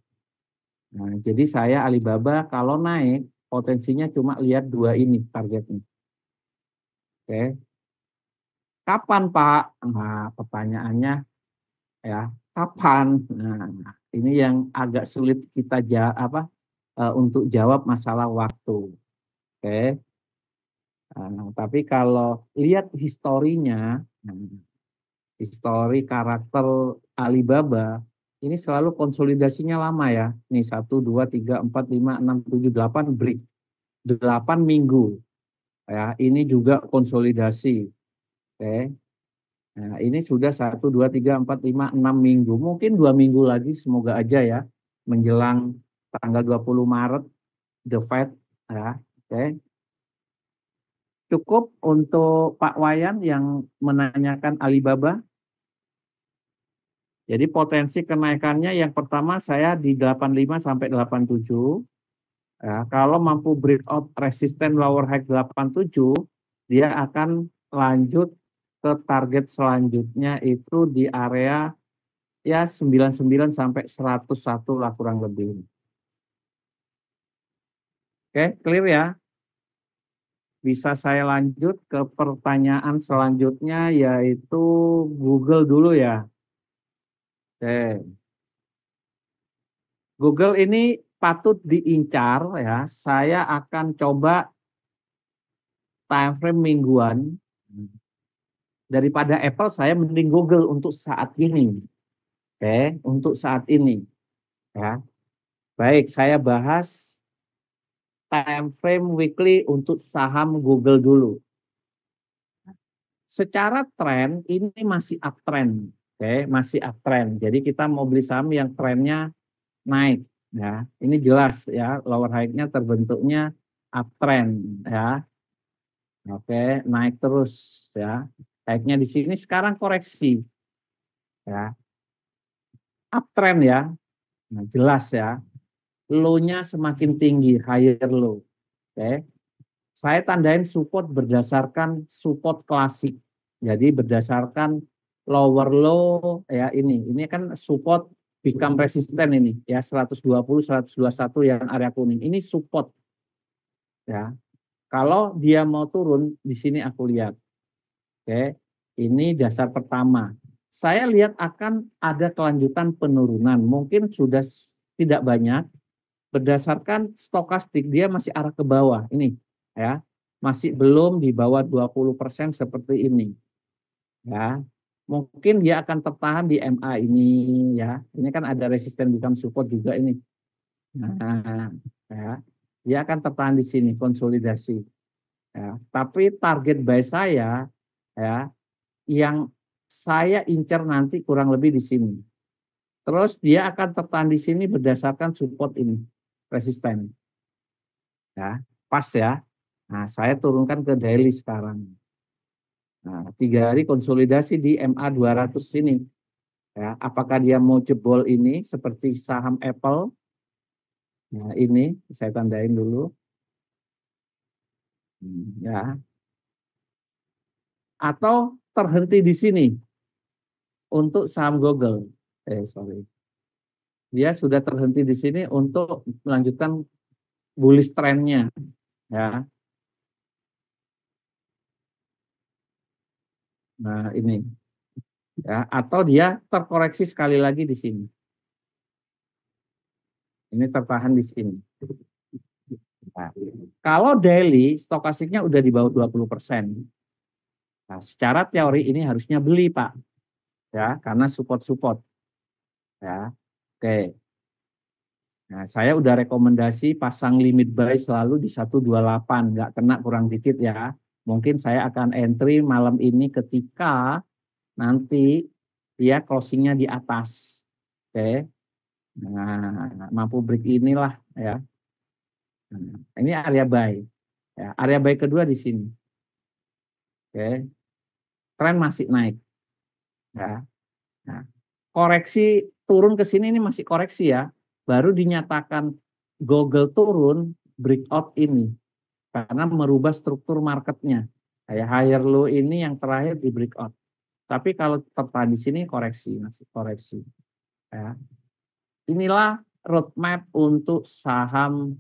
Nah, jadi saya Alibaba kalau naik potensinya cuma lihat dua ini targetnya. Oke. Kapan Pak? Nah, pertanyaannya ya, kapan? Nah, ini yang agak sulit kita untuk jawab masalah waktu. Oke. Nah, tapi kalau lihat historinya, histori karakter Alibaba ini selalu konsolidasinya lama ya. Nih 1, 2, 3, 4, 5, 6, 7, 8 break. 8 minggu. Ya, ini juga konsolidasi. Oke. Nah, ini sudah 1, 2, 3, 4, 5, 6 minggu. Mungkin 2 minggu lagi semoga aja ya menjelang tanggal 20 Maret The Fed ya. Oke. Cukup untuk Pak Wayan yang menanyakan Alibaba. Jadi potensi kenaikannya yang pertama saya di 85 sampai 87. Ya, kalau mampu breakout resisten lower high 87, dia akan lanjut ke target selanjutnya itu di area ya 99 sampai 101 lah kurang lebih. Oke, clear ya? Bisa saya lanjut ke pertanyaan selanjutnya yaitu Google dulu ya. Oke. Google ini patut diincar ya. Saya akan coba time frame mingguan. Daripada Apple saya mending Google untuk saat ini. Oke, untuk saat ini ya. Baik, saya bahas time frame weekly untuk saham Google dulu. Secara tren ini masih uptrend, oke, masih uptrend. Jadi kita mau beli saham yang trennya naik, ya. Ini jelas ya, lower high-nya terbentuknya uptrend, ya. Oke, naik terus, ya. Naiknya di sini sekarang koreksi, ya. Uptrend ya, nah, jelas ya. Low-nya semakin tinggi, higher low, oke. Saya tandain support berdasarkan support klasik. Jadi berdasarkan lower low ya ini kan support become resistant ini ya 120 121 yang area kuning. Ini support ya. Kalau dia mau turun di sini aku lihat. Oke. Ini dasar pertama. Saya lihat akan ada kelanjutan penurunan. Mungkin sudah tidak banyak berdasarkan stokastik dia masih arah ke bawah ini ya, masih belum di bawah 20% seperti ini ya. Mungkin dia akan tertahan di MA ini ya, ini kan ada resisten become support juga ini. Nah ya, dia akan tertahan di sini konsolidasi ya. Tapi target buy saya ya, yang saya incar nanti kurang lebih di sini. Terus dia akan tertahan di sini berdasarkan support ini resisten. Ya, pas ya. Nah, saya turunkan ke daily sekarang. Nah, 3 hari konsolidasi di MA 200 ini. Ya, apakah dia mau jebol ini seperti saham Apple? Nah, ini saya tandain dulu. Ya, atau terhenti di sini untuk saham Google. Sorry. Dia sudah terhenti di sini untuk melanjutkan bullish trendnya. Ya, nah ini. Ya, atau dia terkoreksi sekali lagi di sini. Ini tertahan di sini. Nah, kalau daily stokastiknya udah di bawah 20%. Nah, secara teori ini harusnya beli, Pak. Ya, karena support-support. Ya. Oke. Nah, saya udah rekomendasi pasang limit buy selalu di 128, nggak kena kurang dikit ya. Mungkin saya akan entry malam ini ketika nanti dia closingnya di atas. Oke. Nah, mampu break inilah ya. Nah, ini area buy. Ya, area buy kedua di sini. Oke. Tren masih naik. Ya. Nah, koreksi turun ke sini ini masih koreksi ya. Baru dinyatakan Google turun breakout ini karena merubah struktur marketnya. Kayak higher low ini yang terakhir di breakout. Tapi kalau tetap di sini koreksi, masih koreksi. Ya. Inilah roadmap untuk saham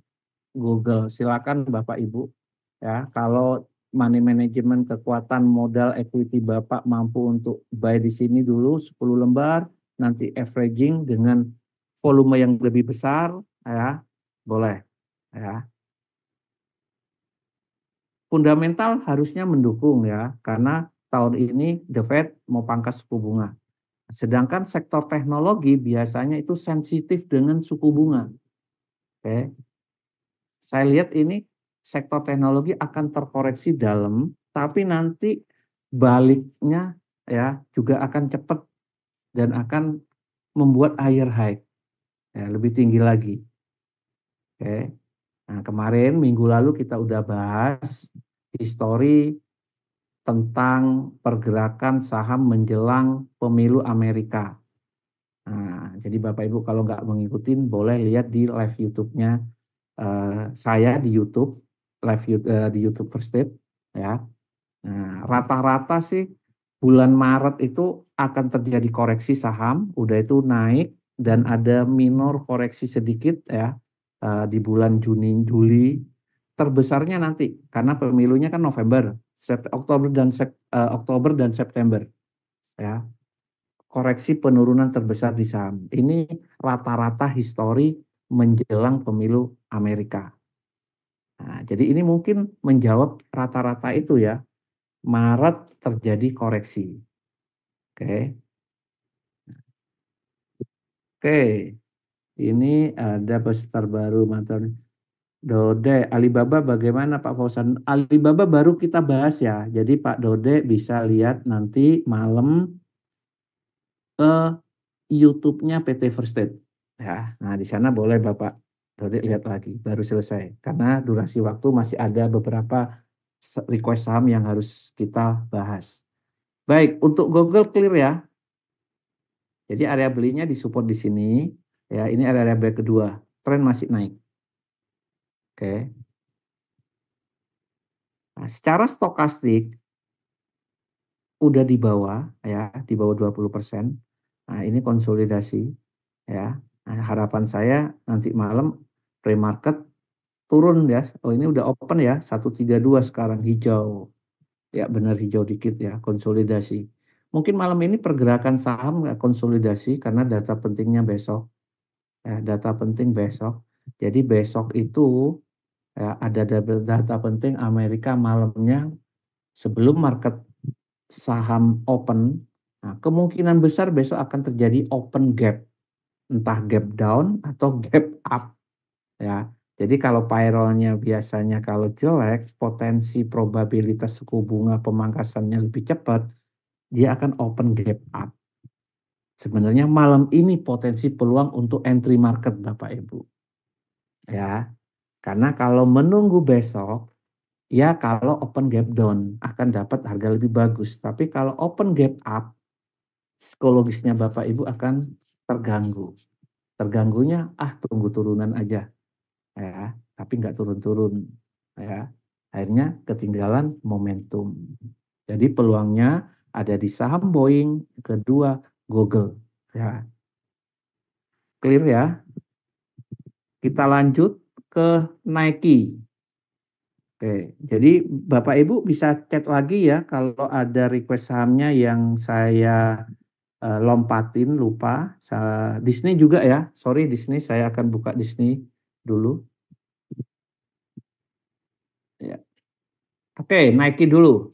Google. Silakan Bapak Ibu. Ya, kalau money management kekuatan modal equity Bapak mampu untuk buy di sini dulu 10 lembar, nanti averaging dengan volume yang lebih besar, ya, boleh. Ya. Fundamental harusnya mendukung ya, karena tahun ini The Fed mau pangkas suku bunga. Sedangkan sektor teknologi biasanya itu sensitif dengan suku bunga. Oke. Saya lihat ini sektor teknologi akan terkoreksi dalam, tapi nanti baliknya ya juga akan cepat dan akan membuat higher high, ya, lebih tinggi lagi. Oke. Nah, kemarin minggu lalu kita udah bahas histori tentang pergerakan saham menjelang pemilu Amerika. Nah, jadi Bapak Ibu kalau nggak mengikuti boleh lihat di live YouTube-nya saya di YouTube, di YouTube First State ya. Nah, rata-rata sih bulan Maret itu akan terjadi koreksi saham, udah itu naik dan ada minor koreksi sedikit ya di bulan Juni, Juli. Terbesarnya nanti karena pemilunya kan November, Oktober dan September ya. Koreksi penurunan terbesar di saham. Ini rata-rata histori menjelang pemilu Amerika. Nah, jadi ini mungkin menjawab rata-rata itu ya. Maret terjadi koreksi. Oke. Oke. Ini ada peserta baru mantan Dode. Alibaba bagaimana Pak Fauzan? Alibaba baru kita bahas ya. Jadi Pak Dode bisa lihat nanti malam ke YouTube-nya PT First State. Ya, nah di sana boleh Bapak Dode lihat lagi, baru selesai. Karena durasi waktu masih ada beberapa request saham yang harus kita bahas. Baik, untuk Google clear ya. Jadi area belinya di support di sini. Ya, ini area beli kedua. Tren masih naik. Oke. Nah, secara stokastik udah di bawah ya, di bawah 20%. Nah, ini konsolidasi ya. Nah, harapan saya nanti malam pre-market turun ya. Oh, ini udah open ya, 132 sekarang hijau. Ya, benar hijau dikit ya, konsolidasi. Mungkin malam ini pergerakan saham nggak konsolidasi karena data pentingnya besok. Ya, data penting besok. Jadi besok itu ya, ada data penting Amerika malamnya sebelum market saham open. Nah, kemungkinan besar besok akan terjadi open gap, entah gap down atau gap up. Ya, jadi kalau payrollnya biasanya kalau jelek, potensi probabilitas suku bunga pemangkasannya lebih cepat, dia akan open gap up. Sebenarnya malam ini potensi peluang untuk entry market Bapak Ibu. Ya, karena kalau menunggu besok Ya kalau open gap down akan dapat harga lebih bagus. Tapi kalau open gap up, psikologisnya Bapak Ibu akan terganggu. Terganggunya, tunggu turunan aja, ya, tapi nggak turun-turun, ya. Akhirnya ketinggalan momentum. Jadi peluangnya ada di saham Boeing, kedua Google, ya. Clear ya? Kita lanjut ke Nike. Oke, jadi Bapak Ibu bisa chat lagi ya kalau ada request sahamnya yang saya lompatin lupa. Disney juga ya, sorry Disney, saya akan buka Disney dulu. Ya. Oke, Nike dulu.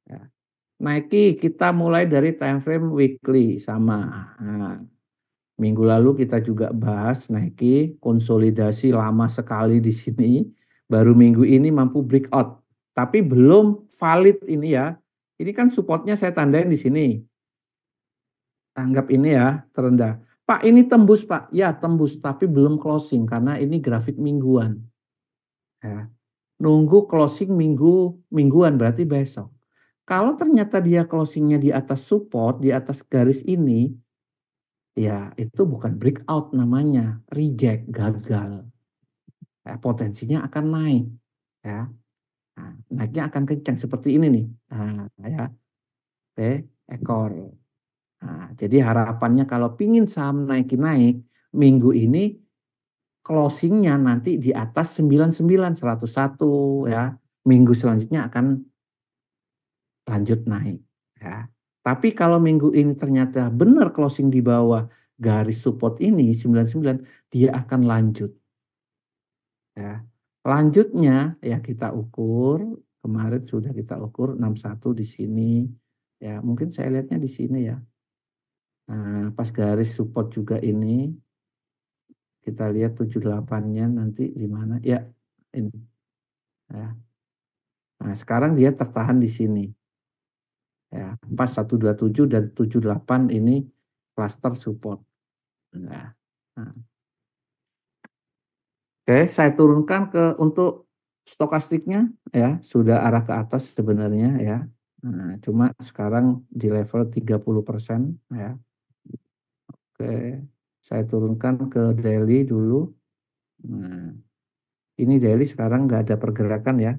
Ya. Nike kita mulai dari time frame weekly sama. Nah, minggu lalu kita juga bahas Nike konsolidasi lama sekali di sini. Baru minggu ini mampu breakout. Tapi belum valid ini ya. Ini kan supportnya saya tandain di sini. Anggap ini ya terendah. Pak ini tembus Pak. Ya tembus tapi belum closing karena ini grafik mingguan. Ya. Nunggu closing mingguan berarti besok. Kalau ternyata dia closingnya di atas support, di atas garis ini, ya itu bukan breakout namanya, reject, gagal. Ya, potensinya akan naik. Ya. Nah, naiknya akan kencang seperti ini nih. Nah, ya. Oke, ekor. Nah, jadi harapannya kalau pingin saham naik minggu ini closingnya nanti di atas 99, 101 ya. Minggu selanjutnya akan lanjut naik ya. Tapi kalau minggu ini ternyata benar closing di bawah garis support ini 99, dia akan lanjut ya. Lanjutnya ya kita ukur, kemarin sudah kita ukur 61 di sini. Ya, mungkin saya lihatnya di sini ya. Nah, pas garis support juga ini kita lihat 78-nya nanti di mana? Ya, ini ya. Nah, sekarang dia tertahan di sini. Ya, pas 127 dan 78 ini cluster support. Nah, nah. Oke, saya turunkan ke untuk stokastiknya ya, sudah arah ke atas sebenarnya ya. Nah, cuma sekarang di level 30% ya. Oke, saya turunkan ke daily dulu. Nah, ini daily sekarang nggak ada pergerakan ya,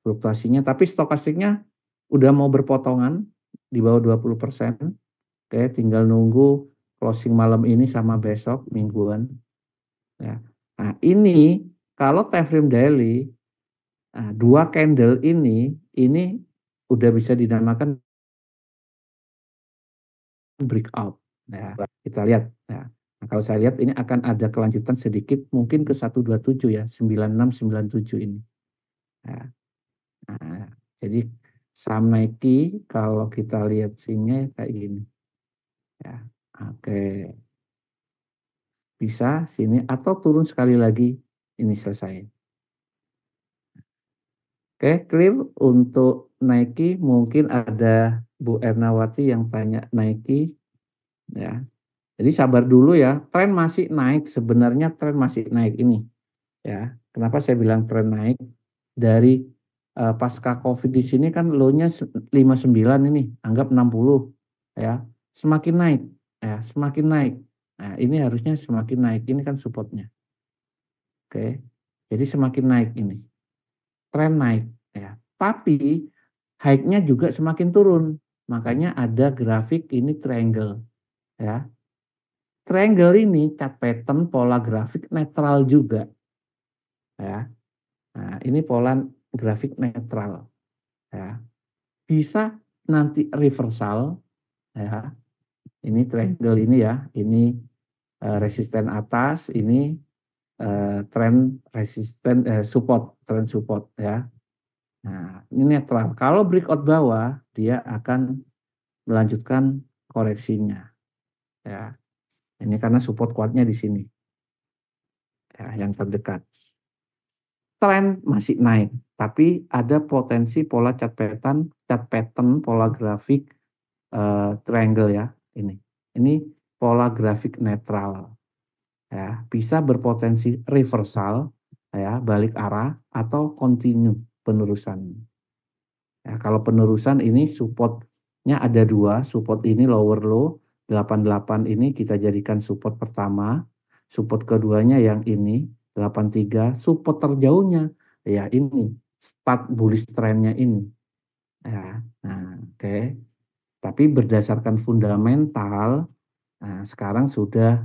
fluktuasinya, tapi stokastiknya udah mau berpotongan di bawah 20%. Oke, tinggal nunggu closing malam ini sama besok mingguan ya. Nah, ini kalau time frame daily, dua candle ini udah bisa dinamakan breakout ya. Kita lihat ya. Nah, kalau saya lihat ini akan ada kelanjutan sedikit mungkin ke 127 ya, 96 97 ini. Ya. Nah, jadi saham Nike kalau kita lihat sini kayak gini ya. Oke. Bisa sini atau turun sekali lagi ini selesai. Oke, clear untuk Nike. Mungkin ada Bu Ernawati yang tanya Nike ya. Jadi sabar dulu ya, tren masih naik, sebenarnya tren masih naik ini ya. Kenapa saya bilang tren naik? Dari pasca Covid di sini kan low-nya 59 ini, anggap 60 ya. Semakin naik ya, semakin naik. Nah, ini harusnya semakin naik, ini kan supportnya. Oke. Jadi semakin naik ini. Tren naik ya. Tapi high-nya juga semakin turun. Makanya ada grafik ini triangle ya. Triangle ini chart pattern pola grafik netral juga ya. Nah, ini pola grafik netral ya. Bisa nanti reversal ya. Ini triangle ini ya. Ini resisten atas, ini tren resisten support, tren support ya. Nah, ini netral. Kalau breakout bawah, dia akan melanjutkan koreksinya. Ya, ini karena support kuatnya di sini, ya, yang terdekat. Tren masih naik, tapi ada potensi pola chart pattern, pola grafik triangle ya. Ini pola grafik netral. Ya, bisa berpotensi reversal ya, balik arah atau continue penerusan. Ya, kalau penerusan ini supportnya ada dua, support ini lower low 88 ini kita jadikan support pertama, support keduanya yang ini 83, support terjauhnya ya ini start bullish trendnya ini ya. Nah, oke. Tapi berdasarkan fundamental, nah sekarang sudah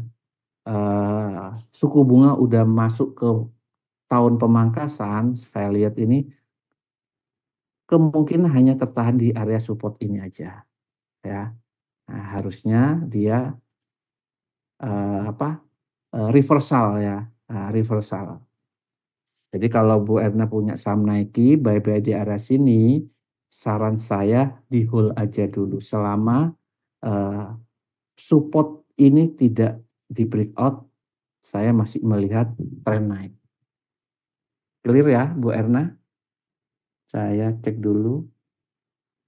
suku bunga udah masuk ke tahun pemangkasan, saya lihat ini kemungkinan hanya tertahan di area support ini aja ya. Nah, harusnya dia reversal ya, reversal. Jadi kalau Bu Erna punya saham Nike, buy-buy di area sini, saran saya di hold aja dulu selama uh, support ini tidak di breakout, saya masih melihat tren naik. Clear ya Bu Erna? Saya cek dulu.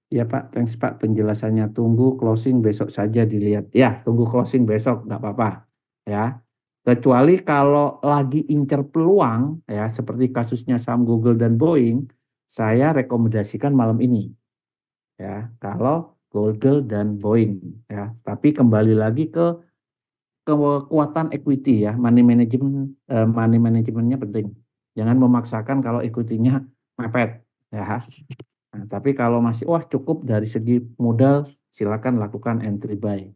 Ya Pak, thanks Pak penjelasannya. Tunggu closing besok saja dilihat. Ya, tunggu closing besok, nggak apa-apa. Ya, kecuali kalau lagi incer peluang, ya seperti kasusnya saham Google dan Boeing, saya rekomendasikan malam ini. Ya, kalau Google dan Boeing. Ya, tapi kembali lagi ke kekuatan equity ya, money managementnya penting. Jangan memaksakan kalau equity-nya mepet. Ya, nah, tapi kalau masih wah cukup dari segi modal, silakan lakukan entry buy.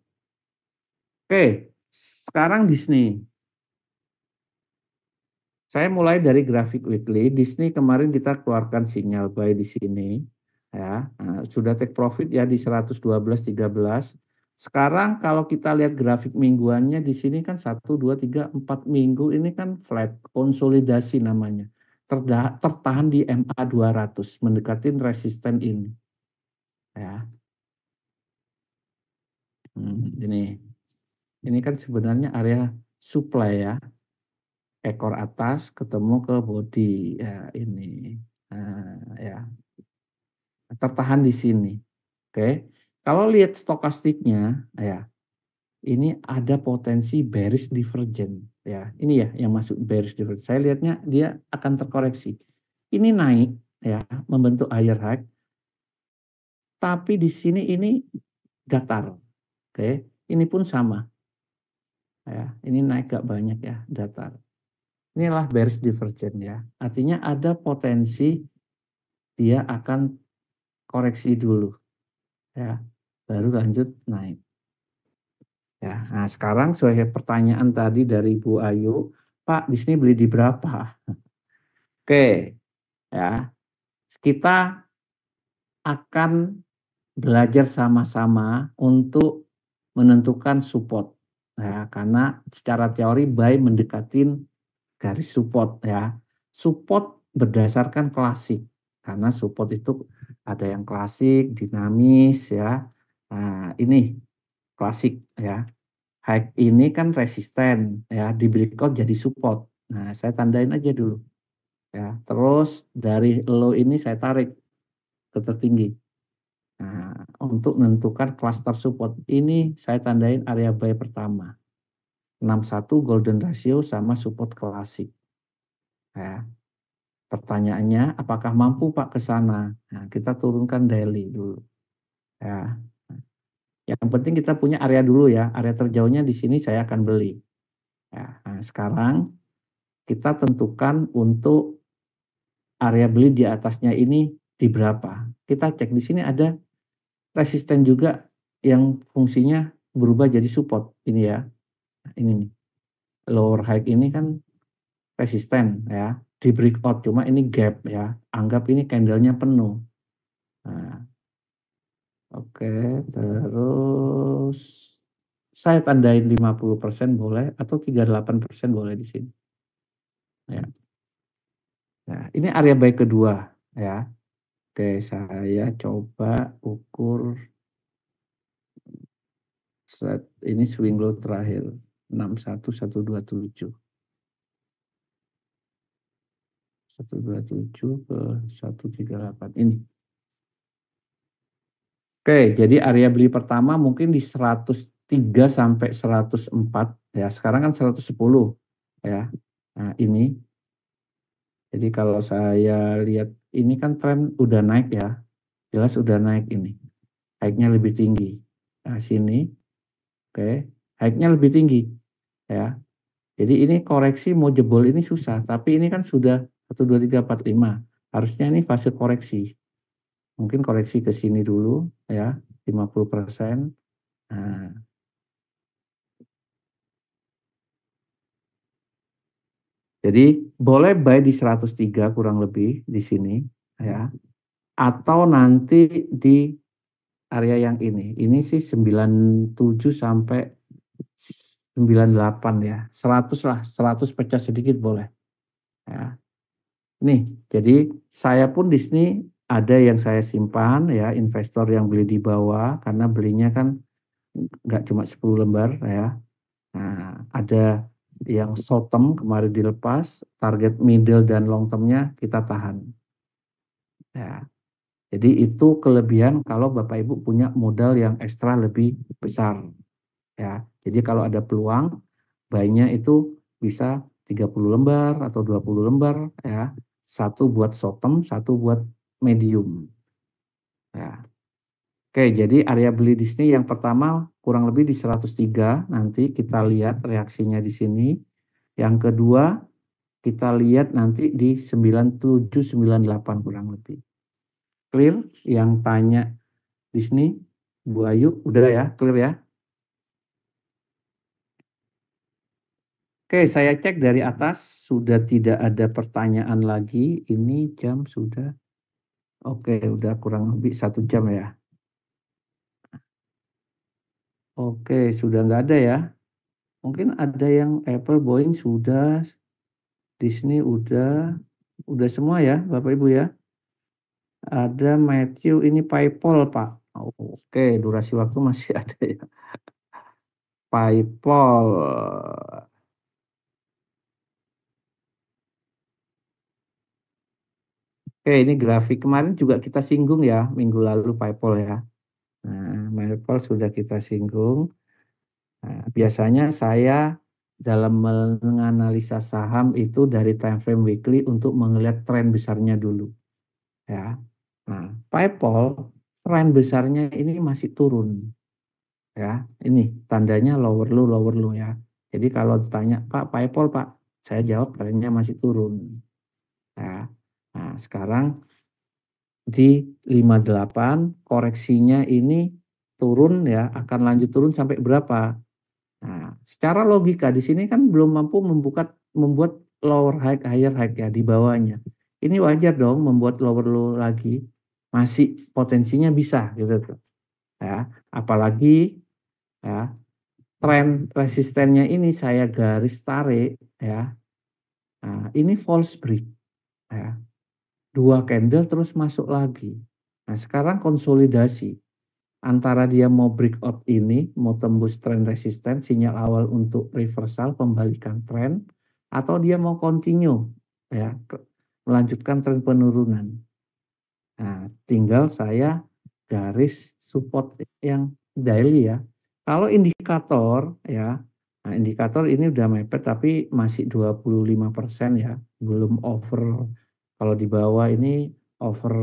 Oke, sekarang Disney. Saya mulai dari grafik weekly. Disney kemarin kita keluarkan sinyal buy di sini. Ya, nah, sudah take profit ya di 112.13. Sekarang kalau kita lihat grafik mingguannya di sini kan 1, 2, 3, 4 minggu ini kan flat, konsolidasi namanya. Tertahan di MA 200, mendekatin resisten ini. Ya. Ini kan sebenarnya area supply ya, ekor atas ketemu ke body ya ini, ya tertahan di sini. Oke, kalau lihat stokastiknya ya, ini ada potensi bearish divergent ya. Ini ya yang masuk bearish divergent. Saya lihatnya dia akan terkoreksi. Ini naik ya, membentuk higher high, tapi di sini ini datar. Oke, ini pun sama. Ya, ini naik gak banyak ya, datar. Inilah bearish divergent ya. Artinya ada potensi dia akan koreksi dulu ya, baru lanjut naik. Ya, nah sekarang sebagai pertanyaan tadi dari Bu Ayu, Pak di sini beli di berapa? Oke, ya kita akan belajar sama-sama untuk menentukan support. Ya, karena secara teori buy mendekatin garis support ya. Support berdasarkan klasik. Karena support itu ada yang klasik, dinamis ya. Nah, ini klasik ya. High ini kan resisten ya, di breakout jadi support. Nah, saya tandain aja dulu ya. Terus dari low ini saya tarik ke tertinggi. Nah, untuk menentukan cluster support ini saya tandain area buy pertama. 61 golden ratio sama support klasik. Ya. Pertanyaannya, apakah mampu Pak ke sana? Nah, kita turunkan daily dulu. Ya. Yang penting kita punya area dulu ya. Area terjauhnya di sini saya akan beli. Ya. Nah, sekarang kita tentukan untuk area beli di atasnya ini di berapa. Kita cek di sini ada resisten juga yang fungsinya berubah jadi support. Ini ya. Nah, ini nih. Lower high ini kan resisten ya. Di breakout cuma ini gap ya. Anggap ini candlenya penuh. Nah, oke, terus saya tandain 50% boleh atau 38% boleh di sini. Ya. Nah, ini area buy kedua ya. Oke, saya coba ukur set ini swing low terakhir 61127. 127 ke 138 ini. Oke, jadi area beli pertama mungkin di 103 sampai 104 ya. Sekarang kan 110 ya. Nah, ini Jadi kalau saya lihat ini kan tren udah naik ya, jelas udah naik ini, naiknya lebih tinggi. Nah sini, oke, naiknya lebih tinggi ya. Jadi ini koreksi mau jebol ini susah, tapi ini kan sudah 1, 2, 3, 4, 5. Harusnya ini fase koreksi. Mungkin koreksi ke sini dulu ya, 50%. Nah, jadi boleh buy di 103 kurang lebih di sini ya. Atau nanti di area yang ini. Ini sih 97 sampai 98 ya. 100 lah, 100 pecah sedikit boleh. Ya. Nih, jadi saya pun di sini ada yang saya simpan ya, investor yang beli di bawah karena belinya kan nggak cuma 10 lembar ya. Nah, ada yang short term kemarin dilepas, target middle dan long termnya kita tahan. Ya. Jadi itu kelebihan kalau Bapak Ibu punya modal yang ekstra lebih besar. Ya. Jadi kalau ada peluang, buy-nya itu bisa 30 lembar atau 20 lembar ya. Satu buat short term, satu buat medium. Ya. Oke, jadi area beli di sini yang pertama kurang lebih di 103, nanti kita lihat reaksinya di sini. Yang kedua, kita lihat nanti di 97, 98 kurang lebih. Clear? Yang tanya di sini, Bu Ayu, udah ya, clear ya? Oke, saya cek dari atas, sudah tidak ada pertanyaan lagi. Ini jam sudah, oke, udah kurang lebih 1 jam ya. Oke, sudah nggak ada ya. Mungkin ada yang Apple, Boeing sudah, Disney udah semua ya, Bapak Ibu ya. Ada Matthew, ini PayPal, Pak. Oke, durasi waktu masih ada ya. PayPal. Oke, ini grafik kemarin juga kita singgung ya, minggu lalu PayPal ya. Nah, PayPal sudah kita singgung. Nah, biasanya saya dalam menganalisa saham itu dari time frame weekly untuk melihat tren besarnya dulu ya. Nah, PayPal tren besarnya ini masih turun ya. Ini tandanya lower low ya. Jadi kalau ditanya, Pak, PayPal, Pak, saya jawab trennya masih turun ya. Nah, sekarang di 58 koreksinya ini turun ya, akan lanjut turun sampai berapa? Nah, secara logika di sini kan belum mampu membuat lower high, higher high ya di bawahnya. Ini wajar dong membuat lower low lagi. Masih potensinya bisa gitu tuh. Ya, apalagi ya tren resistennya ini saya garis tarik ya. Nah, ini false break ya. 2 candle terus masuk lagi. Nah, sekarang konsolidasi antara dia mau breakout ini, mau tembus tren resisten, sinyal awal untuk reversal, pembalikan tren, atau dia mau continue, ya, melanjutkan tren penurunan. Nah, tinggal saya garis support yang daily ya. Kalau indikator ya, nah indikator ini udah mepet tapi masih 25% ya, belum over. Kalau di bawah ini over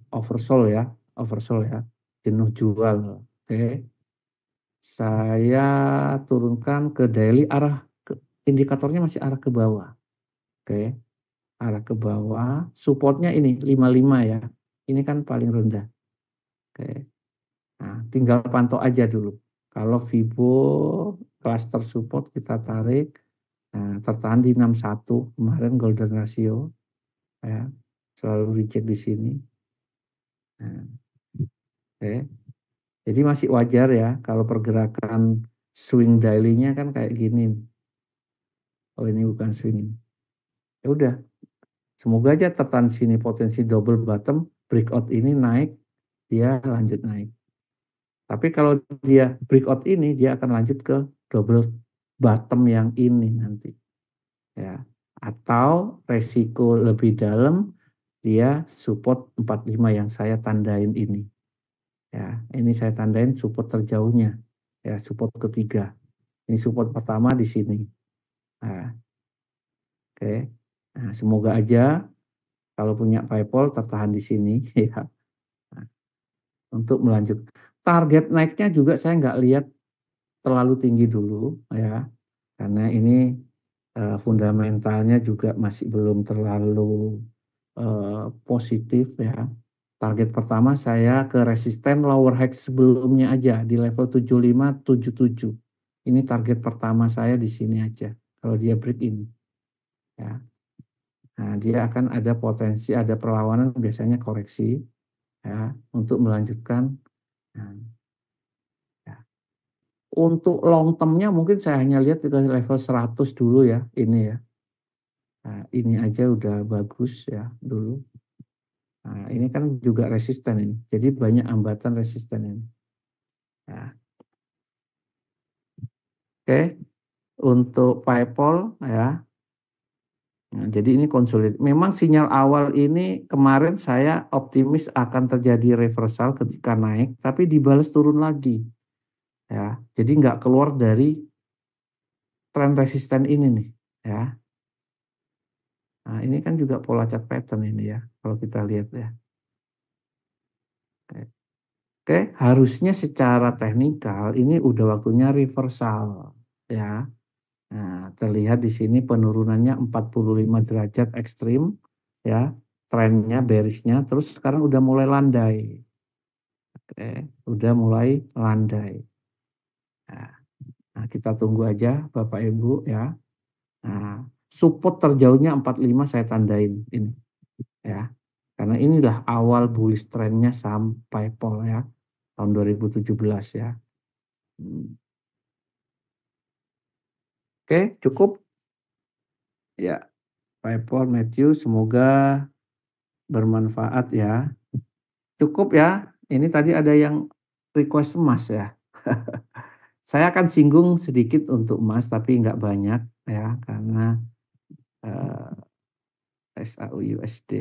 oversold ya, oversold ya, jenuh jual. Oke. Saya turunkan ke daily indikatornya masih arah ke bawah. Oke, arah ke bawah. Supportnya ini 55 ya. Ini kan paling rendah. Oke. Nah, tinggal pantau aja dulu. Kalau Vibo cluster support kita tarik, nah, tertahan di 61 kemarin golden ratio ya. Selalu dicek di sini. Nah, oke. Jadi masih wajar ya kalau pergerakan swing daily-nya kan kayak gini. Oh, ini bukan swing. Ya udah, semoga aja tertahan sini potensi double bottom, breakout ini naik, dia lanjut naik. Tapi kalau dia breakout ini, dia akan lanjut ke double bottom yang ini nanti. Ya. Atau resiko lebih dalam, dia support 45 yang saya tandain ini. Ya, ini saya tandain support terjauhnya. Ya, support ketiga. Ini support pertama di sini. Nah, oke. Nah, semoga aja kalau punya PayPal tertahan di sini ya. Nah, untuk melanjut. Target naiknya juga saya nggak lihat terlalu tinggi dulu ya, karena ini fundamentalnya juga masih belum terlalu positif ya. Target pertama saya ke resisten lower high sebelumnya aja di level 7577. Ini target pertama saya di sini aja. Kalau dia break ini ya. Nah, dia akan ada potensi, ada perlawanan biasanya koreksi ya untuk melanjutkan. Nah, ya. Untuk long term-nya mungkin saya hanya lihat ke level 100 dulu ya, ini ya. Nah, ini aja udah bagus ya dulu. Nah, ini kan juga resisten ini. Jadi banyak hambatan resisten ini. Nah, oke, untuk PayPal ya. Nah, jadi ini konsolidasi. Memang sinyal awal ini kemarin saya optimis akan terjadi reversal ketika naik, tapi dibalas turun lagi ya. Jadi nggak keluar dari tren resisten ini nih ya. Nah, ini kan juga pola chart pattern ini ya, kalau kita lihat ya. Oke, oke, harusnya secara teknikal ini udah waktunya reversal ya. Nah, terlihat di sini penurunannya 45 derajat ekstrim ya, trennya bearishnya, terus sekarang udah mulai landai. Oke, udah mulai landai. Nah, nah, kita tunggu aja Bapak Ibu ya. Nah, support terjauhnya 45 saya tandain ini ya. Karena inilah awal bullish trendnya sampai pol ya tahun 2017 ya. Oke, cukup ya. PayPal Matthew, semoga bermanfaat ya. Cukup ya. Ini tadi ada yang request emas ya. Saya akan singgung sedikit untuk emas tapi nggak banyak ya karena eh, SAU USD.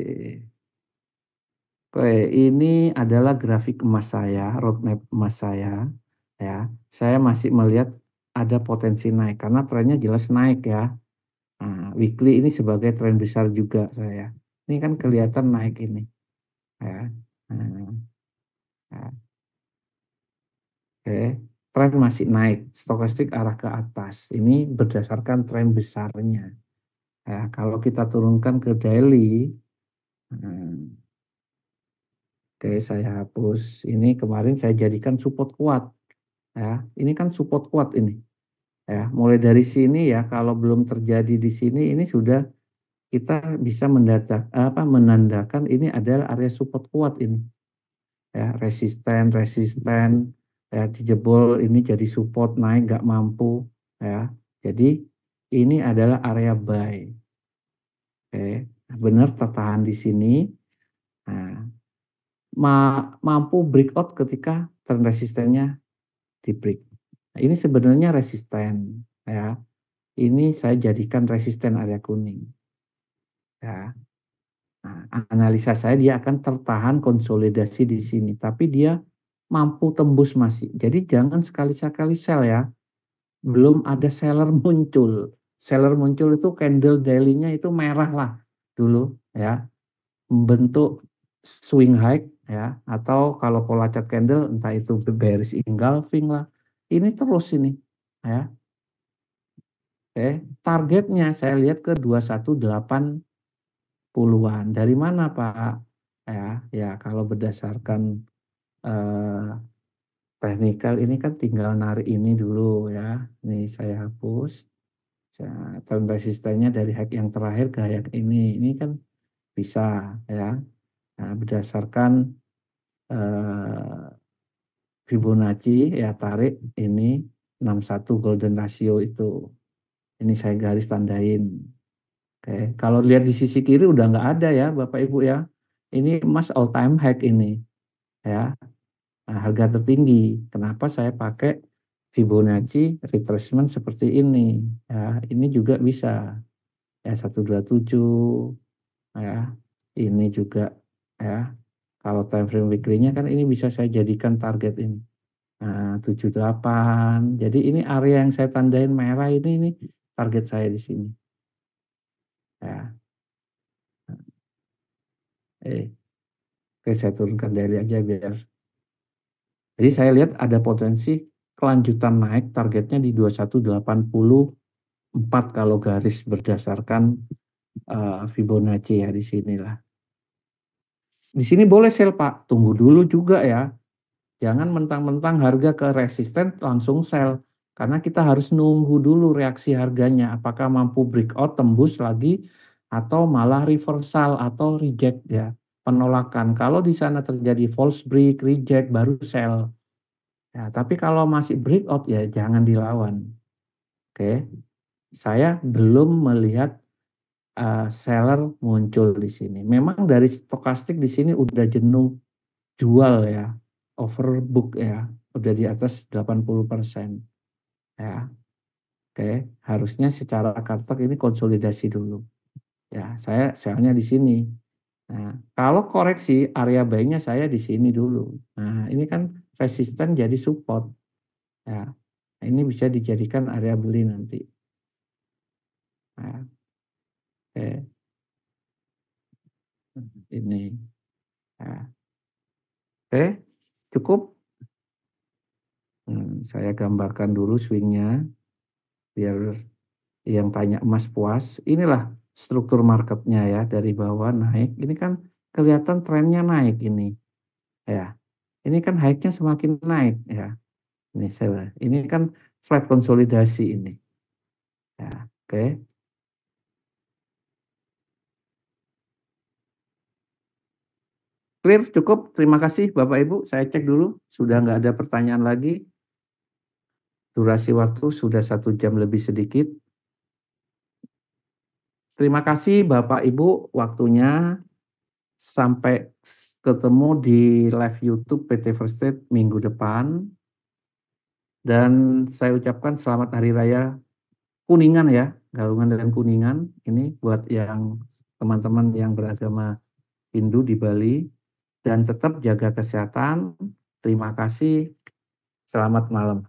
Oke, ini adalah grafik emas saya, roadmap emas saya. Ya, saya masih melihat ada potensi naik karena trennya jelas naik ya. Nah, weekly ini sebagai tren besar juga saya. Ini kan kelihatan naik ini. Ya. Nah, ya, oke, tren masih naik, stokastik arah ke atas. Ini berdasarkan tren besarnya. Ya, kalau kita turunkan ke daily, hmm, oke, saya hapus. Ini kemarin saya jadikan support kuat. Ya, ini kan support kuat ini. Ya, mulai dari sini ya, kalau belum terjadi di sini, ini sudah kita bisa menandakan ini adalah area support kuat ini. Ya, resisten, ya dijebol ini jadi support naik nggak mampu. Ya, jadi ini adalah area buy. Oke, benar tertahan di sini. Nah, mampu breakout ketika tren resistennya di break. Nah, ini sebenarnya resisten ya. Ini saya jadikan resisten area kuning ya. Nah, analisa saya dia akan tertahan konsolidasi di sini, tapi dia mampu tembus masih. Jadi jangan sekali-sekali sell ya. Belum ada seller muncul. Seller muncul itu candle daily-nya itu merah lah dulu ya. Membentuk swing high ya, atau kalau pola chart candle entah itu bearish engulfing lah. Ini terus ini ya. Oke, targetnya saya lihat ke 2180-an. Dari mana Pak? Ya, ya kalau berdasarkan eh, teknikal ini kan tinggal narik ini dulu ya. Ini saya hapus. Tren resistennya dari hack yang terakhir ke hack ini. Ini kan bisa ya. Nah, berdasarkan eh, Fibonacci ya tarik ini 61 golden ratio itu. Ini saya garis tandain. Oke, kalau lihat di sisi kiri udah nggak ada ya Bapak Ibu ya. Ini emas all time high ini ya. Nah, harga tertinggi. Kenapa saya pakai Fibonacci retracement seperti ini ya. Ini juga bisa ya 127 ya. Ini juga ya. Kalau time frame weekly-nya kan ini bisa saya jadikan target ini. Nah, 78. Jadi ini area yang saya tandain merah ini target saya di sini. Ya. Oke, saya turunkan daily aja biar. Jadi saya lihat ada potensi kelanjutan naik, targetnya di 2184 kalau garis berdasarkan Fibonacci ya di sinilah. Di sini boleh sell Pak, tunggu dulu juga ya. Jangan mentang-mentang harga ke resisten langsung sell. Karena kita harus nunggu dulu reaksi harganya. Apakah mampu breakout, tembus lagi, atau malah reversal atau reject ya. Penolakan. Kalau di sana terjadi false break, reject, baru sell. Ya, tapi kalau masih breakout ya jangan dilawan. Oke. Saya belum melihat seller muncul di sini. Memang dari stokastik di sini udah jenuh jual ya, overbook ya, udah di atas 80% ya. Oke, harusnya secara kartok ini konsolidasi dulu. Ya, saya sellnya di sini. Nah, kalau koreksi area buy-nya saya di sini dulu. Nah, ini kan resisten jadi support. Ya, ini bisa dijadikan area beli nanti. Nah, oke, ini. Nah, oke, cukup. Saya gambarkan dulu swingnya biar yang tanya emas puas. Inilah struktur marketnya ya, dari bawah naik. Ini kan kelihatan trennya naik ini ya. Ini kan high-nya semakin naik ya. Ini kan flat konsolidasi ini ya. Oke, clear, cukup. Terima kasih Bapak Ibu. Saya cek dulu sudah nggak ada pertanyaan lagi. Durasi waktu sudah 1 jam lebih sedikit. Terima kasih Bapak Ibu waktunya. Sampai ketemu di live YouTube PT First Trade minggu depan. Dan saya ucapkan selamat Hari Raya Kuningan ya, Galungan dan Kuningan. Ini buat yang teman-teman yang beragama Hindu di Bali. Dan tetap jaga kesehatan. Terima kasih. Selamat malam.